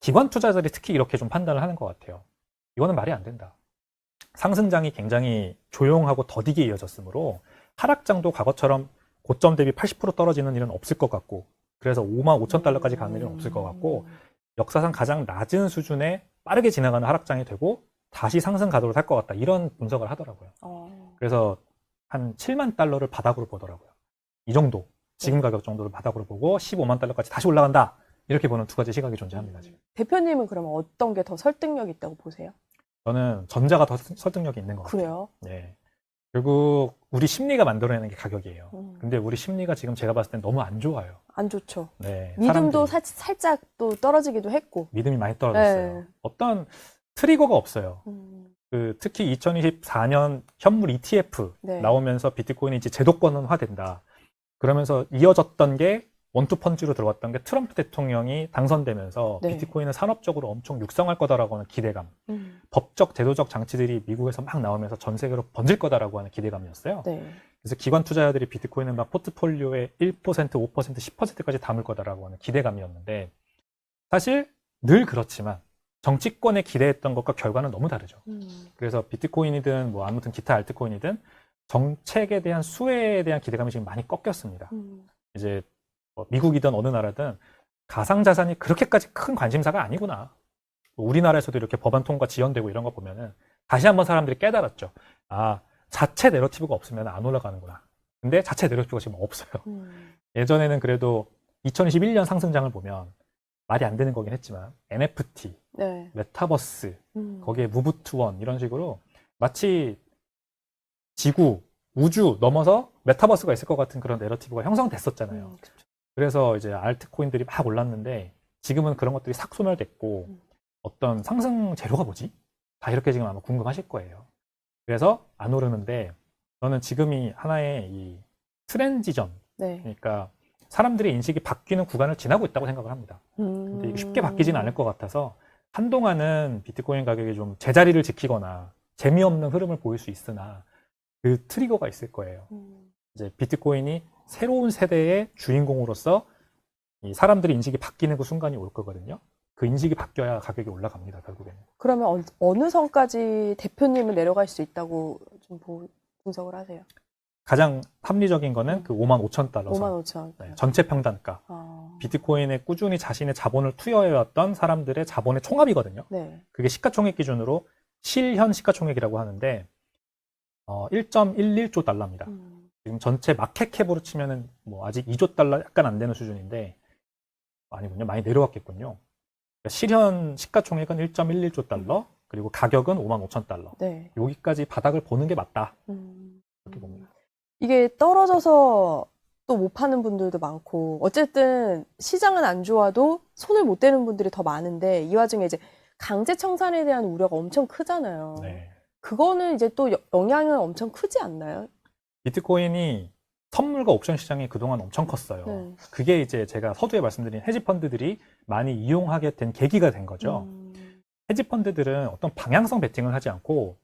Speaker 1: 기관 투자자들이 특히 이렇게 좀 판단을 하는 것 같아요. 이거는 말이 안 된다. 상승장이 굉장히 조용하고 더디게 이어졌으므로 하락장도 과거처럼 고점 대비 80% 떨어지는 일은 없을 것 같고 그래서 5만 5천 달러까지 가는 일은 없을 것 같고 역사상 가장 낮은 수준에 빠르게 지나가는 하락장이 되고 다시 상승 가도를 할 것 같다. 이런 분석을 하더라고요. 그래서 한 7만 달러를 바닥으로 보더라고요. 이 정도, 지금 가격 정도를 바닥으로 보고 15만 달러까지 다시 올라간다. 이렇게 보는 두 가지 시각이 존재합니다. 지금.
Speaker 2: 대표님은 그러면 어떤 게 더 설득력 있다고 보세요?
Speaker 1: 저는 전자가 더 설득력이 있는 것 같아요.
Speaker 2: 그래요?
Speaker 1: 네. 결국 우리 심리가 만들어내는 게 가격이에요. 근데 우리 심리가 지금 제가 봤을 땐 너무 안 좋아요.
Speaker 2: 안 좋죠.
Speaker 1: 네,
Speaker 2: 믿음도
Speaker 1: 사람들이
Speaker 2: 살짝 또 떨어지기도 했고.
Speaker 1: 믿음이 많이 떨어졌어요.
Speaker 2: 네.
Speaker 1: 어떤 트리거가 없어요. 특히 2024년 현물 ETF
Speaker 2: 네.
Speaker 1: 나오면서 비트코인이 이제 제도권화된다. 그러면서 이어졌던 게 원투펀치로 들어왔던 게 트럼프 대통령이 당선되면서
Speaker 2: 네.
Speaker 1: 비트코인을 산업적으로 엄청 육성할 거다라고 하는 기대감, 법적, 제도적 장치들이 미국에서 막 나오면서 전 세계로 번질 거다라고 하는 기대감이었어요.
Speaker 2: 네.
Speaker 1: 그래서 기관 투자자들이 비트코인을 막 포트폴리오의 1%, 5%, 10%까지 담을 거다라고 하는 기대감이었는데 사실 늘 그렇지만 정치권에 기대했던 것과 결과는 너무 다르죠. 그래서 비트코인이든 뭐 아무튼 기타 알트코인이든 정책에 대한 수혜에 대한 기대감이 지금 많이 꺾였습니다. 이제 뭐 미국이든 어느 나라든 가상자산이 그렇게까지 큰 관심사가 아니구나. 뭐 우리나라에서도 이렇게 법안 통과 지연되고 이런 거 보면은 다시 한번 사람들이 깨달았죠. 아, 자체 내러티브가 없으면 안 올라가는구나. 근데 자체 내러티브가 지금 없어요. 예전에는 그래도 2021년 상승장을 보면 말이 안 되는 거긴 했지만 NFT,
Speaker 2: 네.
Speaker 1: 메타버스, 거기에 무브 투 원 이런 식으로 마치 지구, 우주 넘어서 메타버스가 있을 것 같은 그런 내러티브가 형성됐었잖아요.
Speaker 2: 그렇죠.
Speaker 1: 그래서 이제 알트코인들이 막 올랐는데 지금은 그런 것들이 싹 소멸됐고 어떤 상승 재료가 뭐지? 다 이렇게 지금 아마 궁금하실 거예요. 그래서 안 오르는데 저는 지금이 하나의 이 트랜지션,
Speaker 2: 네.
Speaker 1: 그러니까 사람들의 인식이 바뀌는 구간을 지나고 있다고 생각을 합니다. 근데 이게 쉽게 바뀌지는 않을 것 같아서 한동안은 비트코인 가격이 좀 제자리를 지키거나 재미없는 흐름을 보일 수 있으나 그 트리거가 있을 거예요. 이제 비트코인이 새로운 세대의 주인공으로서 이 사람들의 인식이 바뀌는 그 순간이 올 거거든요. 그 인식이 바뀌어야 가격이 올라갑니다, 결국에는.
Speaker 2: 그러면 어느 선까지 대표님은 내려갈 수 있다고 좀 분석을 하세요?
Speaker 1: 가장 합리적인 거는 그 55,000달러.
Speaker 2: 55,000.
Speaker 1: 네, 전체 평단가. 비트코인에 꾸준히 자신의 자본을 투여해왔던 사람들의 자본의 총합이거든요.
Speaker 2: 네.
Speaker 1: 그게 시가총액 기준으로 실현 시가총액이라고 하는데 1.11조 달러입니다. 지금 전체 마켓캡으로 치면은 뭐 아직 2조 달러 약간 안 되는 수준인데 아니군요. 많이 내려왔겠군요. 그러니까 실현 시가총액은 1.11조 달러, 그리고 가격은 55,000달러.
Speaker 2: 네.
Speaker 1: 여기까지 바닥을 보는 게 맞다. 그렇게 봅니다.
Speaker 2: 이게 떨어져서 또 못 파는 분들도 많고, 어쨌든 시장은 안 좋아도 손을 못 대는 분들이 더 많은데, 이 와중에 이제 강제 청산에 대한 우려가 엄청 크잖아요.
Speaker 1: 네.
Speaker 2: 그거는 이제 또 영향은 엄청 크지 않나요?
Speaker 1: 비트코인이 선물과 옵션 시장이 그동안 엄청 컸어요.
Speaker 2: 네.
Speaker 1: 그게 이제 제가 서두에 말씀드린 헤지펀드들이 많이 이용하게 된 계기가 된 거죠. 헤지펀드들은 어떤 방향성 베팅을 하지 않고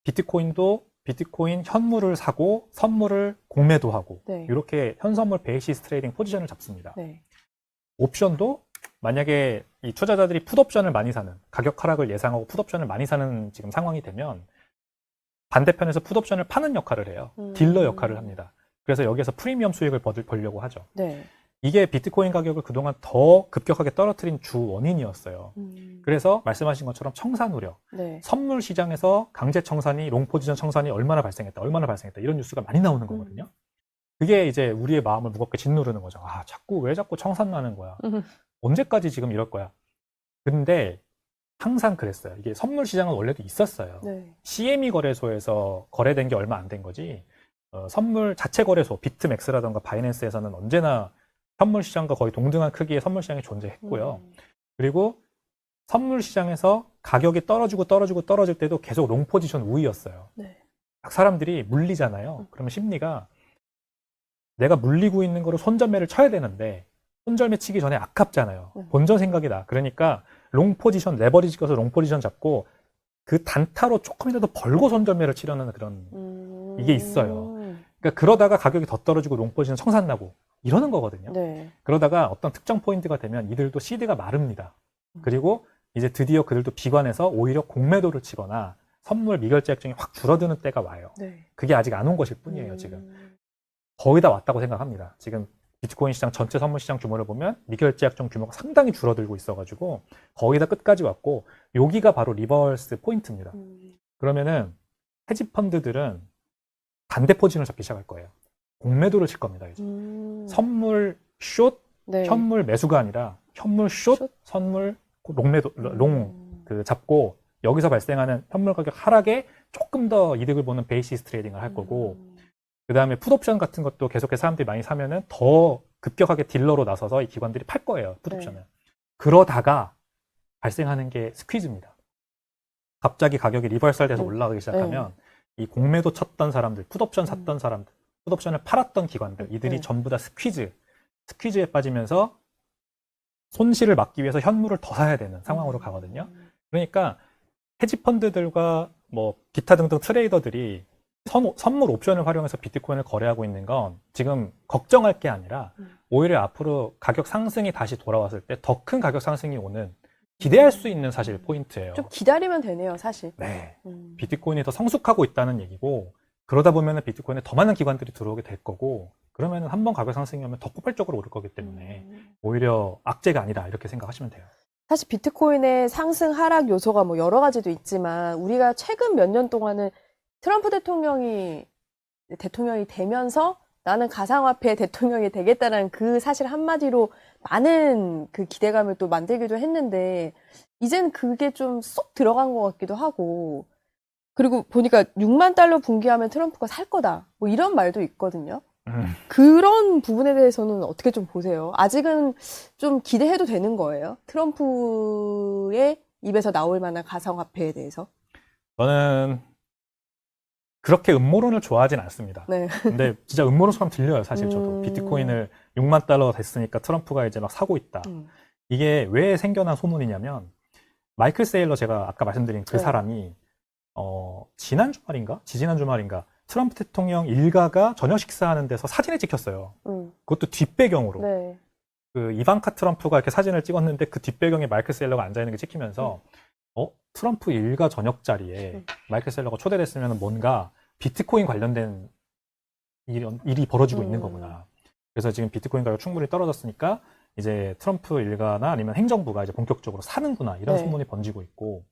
Speaker 1: 비트코인도 비트코인 현물을 사고 선물을 공매도 하고
Speaker 2: 네.
Speaker 1: 이렇게 현선물 베이시스 트레이딩 포지션을 잡습니다.
Speaker 2: 네.
Speaker 1: 옵션도 만약에 이 투자자들이 풋옵션을 많이 사는, 가격 하락을 예상하고 풋옵션을 많이 사는 지금 상황이 되면 반대편에서 풋옵션을 파는 역할을 해요. 딜러 역할을 합니다. 그래서 여기에서 프리미엄 수익을 벌려고 하죠.
Speaker 2: 네.
Speaker 1: 이게 비트코인 가격을 그동안 더 급격하게 떨어뜨린 주 원인이었어요. 그래서 말씀하신 것처럼 청산 우려,
Speaker 2: 네.
Speaker 1: 선물 시장에서 강제 청산이, 롱 포지션 청산이 얼마나 발생했다 이런 뉴스가 많이 나오는 거거든요. 그게 이제 우리의 마음을 무겁게 짓누르는 거죠. 아, 왜 자꾸 청산 나는 거야? 언제까지 지금 이럴 거야? 근데 항상 그랬어요. 이게 선물 시장은 원래도 있었어요.
Speaker 2: 네.
Speaker 1: CME 거래소에서 거래된 게 얼마 안 된 거지. 선물 자체 거래소, 비트맥스라던가 바이낸스에서는 언제나 선물 시장과 거의 동등한 크기의 선물 시장이 존재했고요. 그리고 선물 시장에서 가격이 떨어질 때도 계속 롱 포지션 우위였어요.
Speaker 2: 네.
Speaker 1: 사람들이 물리잖아요. 그러면 심리가 내가 물리고 있는 거로 손절매를 쳐야 되는데 손절매 치기 전에 아깝잖아요. 본전 생각이 나. 그러니까 롱 포지션, 레버리지 껴서 롱 포지션 잡고 그 단타로 조금이라도 벌고 손절매를 치려는 그런 이게 있어요. 그러니까 그러다가 가격이 더 떨어지고 롱 포지션 청산나고 이러는 거거든요.
Speaker 2: 네.
Speaker 1: 그러다가 어떤 특정 포인트가 되면 이들도 시드가 마릅니다. 그리고 이제 드디어 그들도 비관해서 오히려 공매도를 치거나 선물 미결제 약정이 확 줄어드는 때가 와요.
Speaker 2: 네.
Speaker 1: 그게 아직 안 온 것일 뿐이에요. 지금 거의 다 왔다고 생각합니다. 지금 비트코인 시장 전체 선물 시장 규모를 보면 미결제 약정 규모가 상당히 줄어들고 있어가지고 거의 다 끝까지 왔고 여기가 바로 리버스 포인트입니다. 그러면은 헤지 펀드들은 반대 포지션을 잡기 시작할 거예요. 공매도를 칠 겁니다. 이제 선물 숏,
Speaker 2: 네.
Speaker 1: 현물 매수가 아니라 현물 숏, 선물 롱매도 그 잡고 여기서 발생하는 현물 가격 하락에 조금 더 이득을 보는 베이시스 트레이딩을 할 거고 그 다음에 풋옵션 같은 것도 계속해서 사람들이 많이 사면은 더 급격하게 딜러로 나서서 이 기관들이 팔 거예요. 풋옵션을.
Speaker 2: 네.
Speaker 1: 그러다가 발생하는 게 스퀴즈입니다. 갑자기 가격이 리버설돼서 올라가기 시작하면 이 공매도 쳤던 사람들, 풋옵션 샀던 사람들, 풋옵션을 팔았던 기관들, 이들이 전부 다 스퀴즈에 빠지면서 손실을 막기 위해서 현물을 더 사야 되는 상황으로 가거든요. 그러니까 헤지펀드들과 뭐 기타 등등 트레이더들이 선물 옵션을 활용해서 비트코인을 거래하고 있는 건 지금 걱정할 게 아니라 오히려 앞으로 가격 상승이 다시 돌아왔을 때 더 큰 가격 상승이 오는 기대할 수 있는 사실 포인트예요.
Speaker 2: 좀 기다리면 되네요, 사실.
Speaker 1: 네. 비트코인이 더 성숙하고 있다는 얘기고, 그러다 보면은 비트코인에 더 많은 기관들이 들어오게 될 거고, 그러면은 한번 가격 상승이 오면 더 폭발적으로 오를 거기 때문에 오히려 악재가 아니다 이렇게 생각하시면 돼요.
Speaker 2: 사실 비트코인의 상승 하락 요소가 뭐 여러 가지도 있지만 우리가 최근 몇 년 동안은 트럼프 대통령이 되면서 나는 가상화폐 대통령이 되겠다는 그 사실 한마디로 많은 그 기대감을 또 만들기도 했는데 이제는 그게 좀 쏙 들어간 것 같기도 하고, 그리고 보니까 6만 달러 붕괴하면 트럼프가 살 거다 뭐 이런 말도 있거든요. 그런 부분에 대해서는 어떻게 좀 보세요? 아직은 좀 기대해도 되는 거예요? 트럼프의 입에서 나올 만한 가상화폐에 대해서?
Speaker 1: 저는 그렇게 음모론을 좋아하진 않습니다.
Speaker 2: 네.
Speaker 1: 근데 진짜 음모론처럼 들려요, 사실 저도. 비트코인을 6만 달러가 됐으니까 트럼프가 이제 막 사고 있다. 이게 왜 생겨난 소문이냐면, 마이클 세일러, 제가 아까 말씀드린 그 사람이 지난 주말인가 트럼프 대통령 일가가 저녁 식사하는 데서 사진을 찍혔어요. 그것도 뒷배경으로.
Speaker 2: 네.
Speaker 1: 그 이방카 트럼프가 이렇게 사진을 찍었는데 그 뒷배경에 마이클 셀러가 앉아있는 게 찍히면서 트럼프 일가 저녁 자리에 마이클 셀러가 초대됐으면 뭔가 비트코인 관련된 일이 벌어지고 있는 거구나. 그래서 지금 비트코인 가격 충분히 떨어졌으니까 이제 트럼프 일가나 아니면 행정부가 이제 본격적으로 사는구나, 이런 소문이 번지고 있고,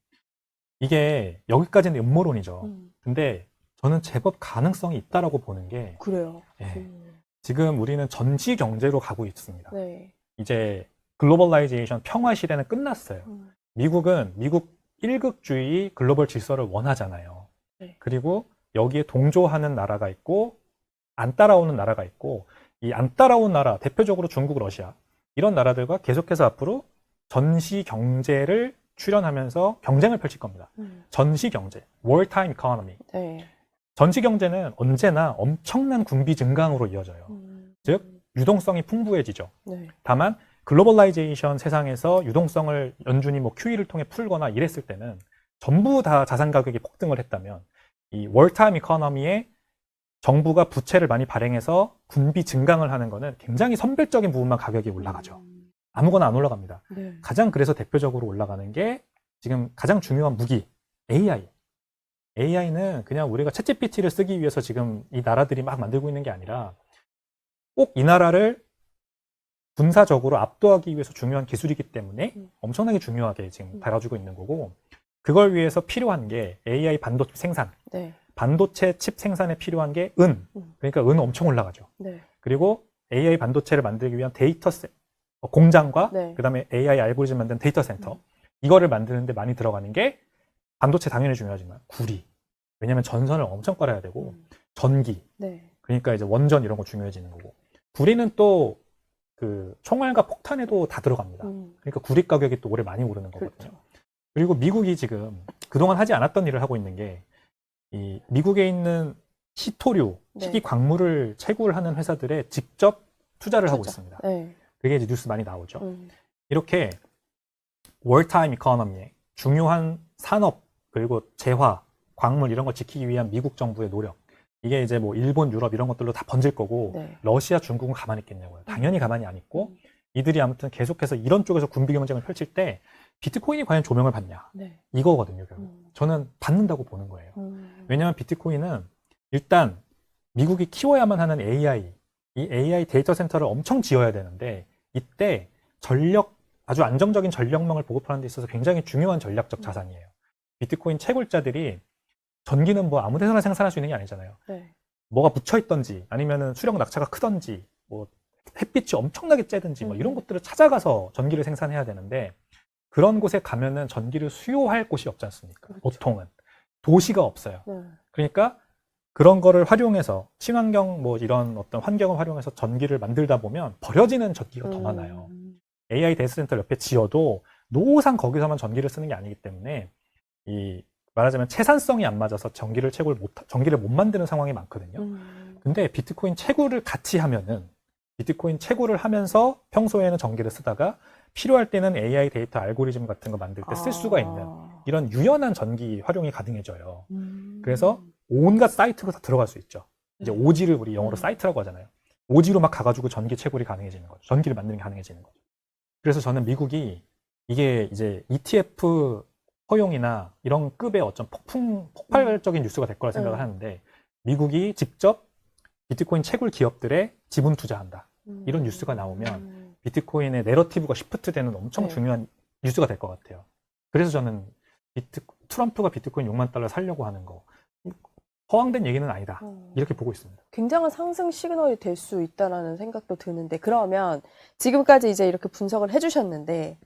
Speaker 1: 이게 여기까지는 음모론이죠. 근데 저는 제법 가능성이 있다라고 보는 게,
Speaker 2: 그래요.
Speaker 1: 지금 우리는 전시 경제로 가고 있습니다.
Speaker 2: 네.
Speaker 1: 이제 글로벌라이제이션 평화 시대는 끝났어요. 미국은 미국 일극주의 글로벌 질서를 원하잖아요.
Speaker 2: 네.
Speaker 1: 그리고 여기에 동조하는 나라가 있고 안 따라오는 나라가 있고, 이 안 따라온 나라, 대표적으로 중국, 러시아, 이런 나라들과 계속해서 앞으로 전시 경제를 출연하면서 경쟁을 펼칠 겁니다. 전시 경제, wartime economy.
Speaker 2: 네.
Speaker 1: 전시 경제는 언제나 엄청난 군비 증강으로 이어져요. 즉 유동성이 풍부해지죠.
Speaker 2: 네.
Speaker 1: 다만 글로벌라이제이션 세상에서 유동성을 연준이 뭐 QE를 통해 풀거나 이랬을 때는 전부 다 자산 가격이 폭등을 했다면, 이 월타임 이코노미에 정부가 부채를 많이 발행해서 군비 증강을 하는 거는 굉장히 선별적인 부분만 가격이 올라가죠. 아무거나 안 올라갑니다.
Speaker 2: 네.
Speaker 1: 가장 그래서 대표적으로 올라가는 게 지금 가장 중요한 무기, AI. AI는 그냥 우리가 챗GPT를 쓰기 위해서 지금 이 나라들이 막 만들고 있는 게 아니라 꼭 이 나라를 군사적으로 압도하기 위해서 중요한 기술이기 때문에 엄청나게 중요하게 지금 다뤄주고 있는 거고, 그걸 위해서 필요한 게 AI 반도체 생산.
Speaker 2: 네.
Speaker 1: 반도체 칩 생산에 필요한 게 그러니까 은 엄청 올라가죠.
Speaker 2: 네.
Speaker 1: 그리고 AI 반도체를 만들기 위한 공장과
Speaker 2: 네.
Speaker 1: 그다음에 AI 알고리즘 만드는 데이터 센터, 이거를 만드는데 많이 들어가는 게 반도체 당연히 중요하지만 구리. 왜냐면 전선을 엄청 깔아야 되고, 전기.
Speaker 2: 네.
Speaker 1: 그러니까 이제 원전 이런 거 중요해지는 거고, 구리는 또 그 총알과 폭탄에도 다 들어갑니다. 그러니까 구리 가격이 또 올해 많이 오르는 거거든요.
Speaker 2: 그렇죠.
Speaker 1: 그리고 미국이 지금 그동안 하지 않았던 일을 하고 있는 게, 이 미국에 있는 희토류, 희귀 광물을 채굴 하는 회사들에 직접 투자를 하고 있습니다.
Speaker 2: 네.
Speaker 1: 그게 이제 뉴스 많이 나오죠. 이렇게 월타임 이코노미에 중요한 산업, 그리고 재화, 광물 이런 걸 지키기 위한 미국 정부의 노력, 이게 이제 뭐 일본, 유럽 이런 것들로 다 번질 거고,
Speaker 2: 네.
Speaker 1: 러시아, 중국은 가만히 있겠냐고요. 당연히 가만히 안 있고, 이들이 아무튼 계속해서 이런 쪽에서 군비 경쟁을 펼칠 때 비트코인이 과연 조명을 받냐,
Speaker 2: 네.
Speaker 1: 이거거든요. 결국 저는 받는다고 보는 거예요. 왜냐하면 비트코인은 일단 미국이 키워야만 하는 AI, 이 AI 데이터 센터를 엄청 지어야 되는데, 이때 아주 안정적인 전력망을 보급하는 데 있어서 굉장히 중요한 전략적 자산이에요. 비트코인 채굴자들이 전기는 뭐 아무 데서나 생산할 수 있는 게 아니잖아요.
Speaker 2: 네.
Speaker 1: 뭐가 묻혀있던지, 아니면은 수력 낙차가 크던지, 뭐 햇빛이 엄청나게 쬐든지, 뭐 이런 것들을 찾아가서 전기를 생산해야 되는데, 그런 곳에 가면은 전기를 수요할 곳이 없지 않습니까?
Speaker 2: 그렇죠.
Speaker 1: 보통은 도시가 없어요.
Speaker 2: 네.
Speaker 1: 그러니까 그런 거를 활용해서 친환경 뭐 이런 어떤 환경을 활용해서 전기를 만들다 보면 버려지는 전기가 더 많아요. AI 데이터 센터 옆에 지어도 노상 거기서만 전기를 쓰는 게 아니기 때문에 이 말하자면 채산성이 안 맞아서 전기를 못 만드는 상황이 많거든요. 근데 비트코인 채굴을 같이 하면은 비트코인 채굴을 하면서 평소에는 전기를 쓰다가 필요할 때는 AI 데이터 알고리즘 같은 거 만들 때 쓸 수가 있는 이런 유연한 전기 활용이 가능해져요. 그래서 온갖 사이트로 다 들어갈 수 있죠. 이제 오지를 우리 영어로 사이트라고 하잖아요. 오지로 막 가가지고 전기 채굴이 가능해지는 거죠. 전기를 만드는 게 가능해지는 거죠. 그래서 저는 미국이 이게 이제 ETF 허용이나 이런 급의 어떤 폭발적인 뉴스가 될 거라 생각을 하는데 미국이 직접 비트코인 채굴 기업들에 지분 투자한다. 이런 뉴스가 나오면 비트코인의 내러티브가 시프트되는 엄청 중요한 뉴스가 될 것 같아요. 그래서 저는 트럼프가 비트코인 6만 달러 살려고 하는 거 허황된 얘기는 아니다. 이렇게 보고 있습니다.
Speaker 2: 굉장한 상승 시그널이 될 수 있다라는 생각도 드는데 그러면 지금까지 이제 이렇게 분석을 해주셨는데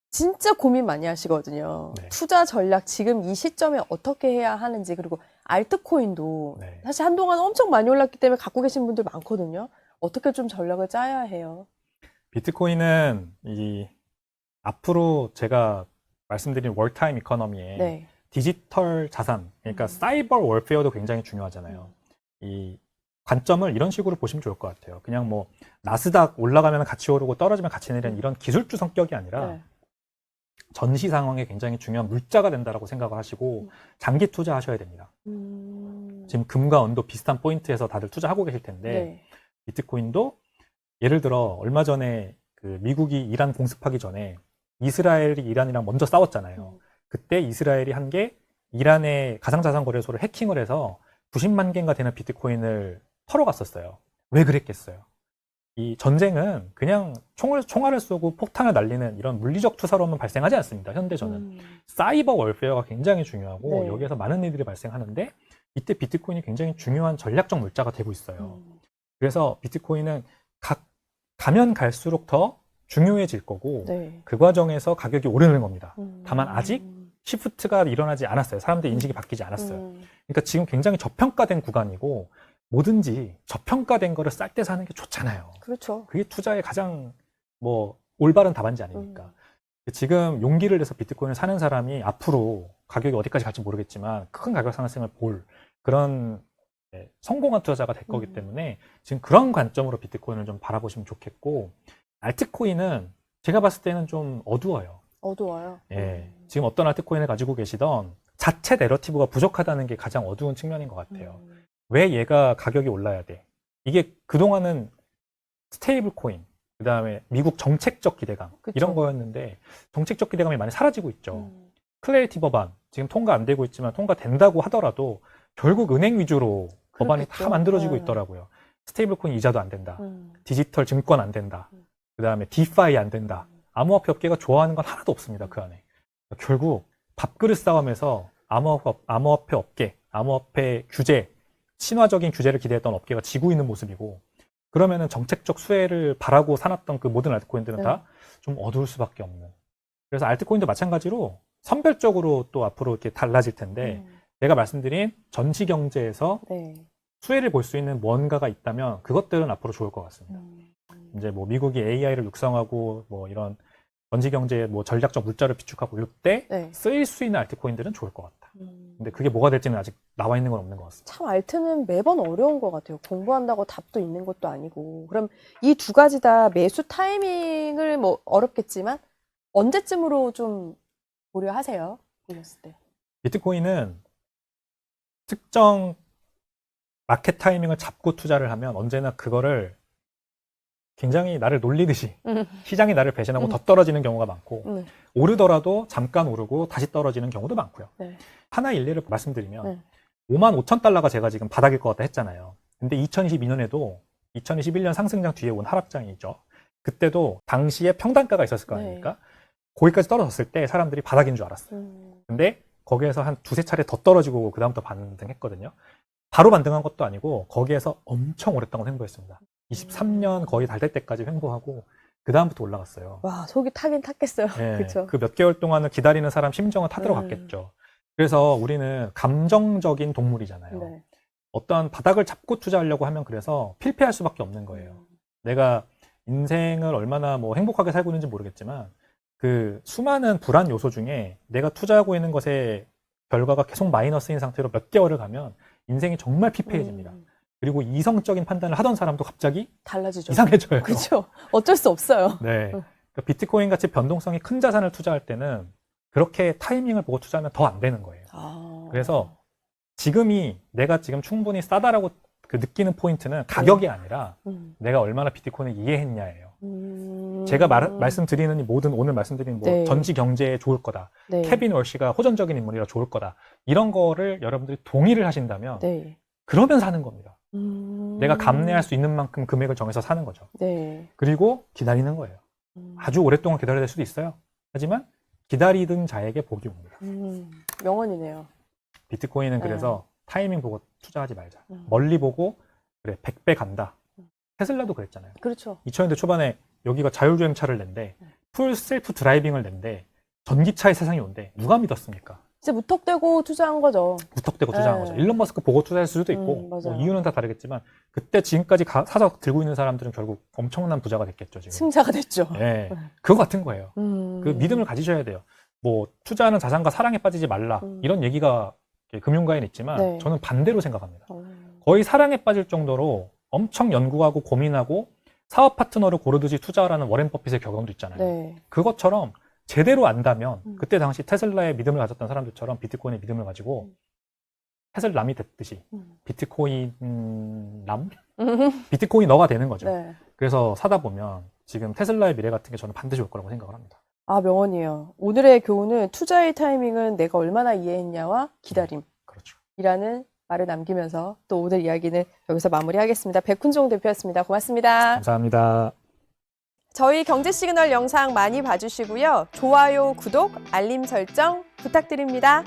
Speaker 2: 진짜 고민 많이 하시거든요.
Speaker 1: 네.
Speaker 2: 투자 전략 지금 이 시점에 어떻게 해야 하는지 그리고 알트코인도
Speaker 1: 네.
Speaker 2: 사실 한동안 엄청 많이 올랐기 때문에 갖고 계신 분들 많거든요. 어떻게 좀 전략을 짜야 해요?
Speaker 1: 비트코인은 앞으로 제가 말씀드린 월타임 이코노미에
Speaker 2: 네.
Speaker 1: 디지털 자산, 그러니까 사이버 월페어도 굉장히 중요하잖아요. 이 관점을 이런 식으로 보시면 좋을 것 같아요. 그냥 뭐 나스닥 올라가면 같이 오르고 떨어지면 같이 내리는 이런 기술주 성격이 아니라
Speaker 2: 네.
Speaker 1: 전시 상황에 굉장히 중요한 물자가 된다라고 생각을 하시고 장기 투자하셔야 됩니다. 지금 금과 은도 비슷한 포인트에서 다들 투자하고 계실 텐데
Speaker 2: 네.
Speaker 1: 비트코인도 예를 들어 얼마 전에 그 미국이 이란 공습하기 전에 이스라엘이 이란이랑 먼저 싸웠잖아요. 그때 이스라엘이 한 게 이란의 가상자산 거래소를 해킹을 해서 90만 개인가 되는 비트코인을 털어갔었어요. 왜 그랬겠어요? 이 전쟁은 그냥 총알을 쏘고 폭탄을 날리는 이런 물리적 투사로만 발생하지 않습니다. 현대전은. 사이버 월페어가 굉장히 중요하고
Speaker 2: 네.
Speaker 1: 여기에서 많은 일들이 발생하는데 이때 비트코인이 굉장히 중요한 전략적 물자가 되고 있어요. 그래서 비트코인은 가면 갈수록 더 중요해질 거고
Speaker 2: 네.
Speaker 1: 그 과정에서 가격이 오르는 겁니다. 다만 아직 시프트가 일어나지 않았어요. 사람들 인식이 바뀌지 않았어요. 그러니까 지금 굉장히 저평가된 구간이고 뭐든지 저평가된 거를 쌀 때 사는 게 좋잖아요.
Speaker 2: 그렇죠.
Speaker 1: 그게 투자의 가장 뭐 올바른 답안지 아닙니까? 지금 용기를 내서 비트코인을 사는 사람이 앞으로 가격이 어디까지 갈지 모르겠지만 큰 가격 상승을 볼 그런 성공한 투자자가 될 거기 때문에 지금 그런 관점으로 비트코인을 좀 바라보시면 좋겠고 알트코인은 제가 봤을 때는 좀 어두워요.
Speaker 2: 어두워요.
Speaker 1: 예, 지금 어떤 알트코인을 가지고 계시던 자체 내러티브가 부족하다는 게 가장 어두운 측면인 것 같아요. 왜 얘가 가격이 올라야 돼? 이게 그동안은 스테이블 코인, 그 다음에 미국 정책적 기대감
Speaker 2: 그쵸.
Speaker 1: 이런 거였는데 정책적 기대감이 많이 사라지고 있죠. 클래리티 법안 지금 통과 안 되고 있지만 통과된다고 하더라도 결국 은행 위주로 법안이
Speaker 2: 그렇겠죠.
Speaker 1: 다 만들어지고
Speaker 2: 네.
Speaker 1: 있더라고요. 스테이블 코인 이자도 안 된다. 디지털 증권 안 된다. 그 다음에 디파이 안 된다. 암호화폐 업계가 좋아하는 건 하나도 없습니다. 그 안에. 결국 밥그릇 싸움에서 암호화폐 업계, 암호화폐 규제, 신화적인 규제를 기대했던 업계가 지고 있는 모습이고 그러면은 정책적 수혜를 바라고 사놨던 그 모든 알트코인들은
Speaker 2: 네.
Speaker 1: 다 좀 어두울 수밖에 없는. 그래서 알트코인도 마찬가지로 선별적으로 또 앞으로 이렇게 달라질 텐데 내가 말씀드린 전시 경제에서
Speaker 2: 네.
Speaker 1: 수혜를 볼 수 있는 뭔가가 있다면 그것들은 앞으로 좋을 것 같습니다. 이제 뭐 미국이 AI를 육성하고 뭐 이런 전지 경제에 뭐 전략적 물자를 비축하고 이럴 때
Speaker 2: 네.
Speaker 1: 쓰일 수 있는 알트코인들은 좋을 것 같다. 근데 그게 뭐가 될지는 아직 나와 있는 건 없는 것 같습니다.
Speaker 2: 참 알트는 매번 어려운 것 같아요. 공부한다고 답도 있는 것도 아니고. 그럼 이 두 가지 다 매수 타이밍을 뭐 어렵겠지만 언제쯤으로 좀 고려하세요? 보셨을 때.
Speaker 1: 비트코인은 특정 마켓 타이밍을 잡고 투자를 하면 언제나 그거를 굉장히 나를 놀리듯이 시장이 나를 배신하고 더 떨어지는 경우가 많고 오르더라도 잠깐 오르고 다시 떨어지는 경우도 많고요.
Speaker 2: 네.
Speaker 1: 하나 일례를 말씀드리면
Speaker 2: 네.
Speaker 1: 5만 5천 달러가 제가 지금 바닥일 것 같다 했잖아요. 근데 2022년에도 2021년 상승장 뒤에 온 하락장이죠. 그때도 당시에 평단가가 있었을 거 아닙니까? 거기까지 떨어졌을 때 사람들이 바닥인 줄 알았어요. 근데 거기에서 한 두세 차례 더 떨어지고 그 다음부터 반등했거든요. 바로 반등한 것도 아니고 거기에서 엄청 오랫동안 횡보했습니다. 23년 거의 달 될 때까지 횡보하고 그 다음부터 올라갔어요.
Speaker 2: 와, 속이 타긴 탔겠어요.
Speaker 1: 네,
Speaker 2: 그렇죠.
Speaker 1: 그 몇 개월 동안은 기다리는 사람 심정은 타들어갔겠죠. 그래서 우리는 감정적인 동물이잖아요.
Speaker 2: 네.
Speaker 1: 어떤 바닥을 잡고 투자하려고 하면 그래서 필패할 수밖에 없는 거예요. 내가 인생을 얼마나 뭐 행복하게 살고 있는지 모르겠지만 그 수많은 불안 요소 중에 내가 투자하고 있는 것에 결과가 계속 마이너스인 상태로 몇 개월을 가면 인생이 정말 피폐해집니다. 그리고 이성적인 판단을 하던 사람도 갑자기
Speaker 2: 달라지죠.
Speaker 1: 이상해져요.
Speaker 2: 그렇죠. 어쩔 수 없어요.
Speaker 1: 네. 그러니까 비트코인 같이 변동성이 큰 자산을 투자할 때는 그렇게 타이밍을 보고 투자하면 더 안 되는 거예요. 그래서 지금이 내가 지금 충분히 싸다라고 그 느끼는 포인트는 가격이 아니라 내가 얼마나 비트코인을 이해했냐예요. 제가 말씀드리는 이 모든 오늘 말씀드린 뭐
Speaker 2: 네.
Speaker 1: 전지 경제에 좋을 거다.
Speaker 2: 네.
Speaker 1: 케빈 월시가 호전적인 인물이라 좋을 거다. 이런 거를 여러분들이 동의를 하신다면
Speaker 2: 네.
Speaker 1: 그러면 사는 겁니다. 내가 감내할 수 있는 만큼 금액을 정해서 사는 거죠.
Speaker 2: 네.
Speaker 1: 그리고 기다리는 거예요. 아주 오랫동안 기다려야 될 수도 있어요. 하지만 기다리던 자에게 복이 옵니다.
Speaker 2: 명언이네요.
Speaker 1: 비트코인은
Speaker 2: 네.
Speaker 1: 그래서 타이밍 보고 투자하지 말자. 멀리 보고 그래 100배 간다. 테슬라도 그랬잖아요.
Speaker 2: 그렇죠.
Speaker 1: 2000년대 초반에 여기가 자율주행차를 낸대. 풀 셀프 드라이빙을 낸대. 전기차의 세상이 온대. 누가 믿었습니까?
Speaker 2: 이제 무턱대고 투자한 거죠.
Speaker 1: 무턱대고 투자한
Speaker 2: 네.
Speaker 1: 거죠. 일론 머스크 보고 투자했을 수도 있고
Speaker 2: 맞아요.
Speaker 1: 뭐 이유는 다 다르겠지만 그때 지금까지 사서 들고 있는 사람들은 결국 엄청난 부자가 됐겠죠. 지금.
Speaker 2: 승자가 됐죠.
Speaker 1: 네. 그거 같은 거예요. 그 믿음을 가지셔야 돼요. 뭐 투자하는 자산과 사랑에 빠지지 말라 이런 얘기가 금융가에는 있지만
Speaker 2: 네.
Speaker 1: 저는 반대로 생각합니다. 거의 사랑에 빠질 정도로 엄청 연구하고 고민하고 사업 파트너를 고르듯이 투자하라는 워렌 버핏의 경험도 있잖아요.
Speaker 2: 네.
Speaker 1: 그것처럼 제대로 안다면 그때 당시 테슬라에 믿음을 가졌던 사람들처럼 비트코인에 믿음을 가지고 테슬람이 됐듯이 비트코인 비트코인너가 되는 거죠.
Speaker 2: 네.
Speaker 1: 그래서 사다 보면 지금 테슬라의 미래 같은 게 저는 반드시 올 거라고 생각을 합니다.
Speaker 2: 아, 명언이에요. 오늘의 교훈은 투자의 타이밍은 내가 얼마나 이해했냐와 기다림이라는
Speaker 1: 그렇죠.
Speaker 2: 말을 남기면서 또 오늘 이야기는 여기서 마무리하겠습니다. 백훈종 대표였습니다. 고맙습니다.
Speaker 1: 감사합니다.
Speaker 2: 저희 경제시그널 영상 많이 봐주시고요. 좋아요, 구독, 알림 설정 부탁드립니다.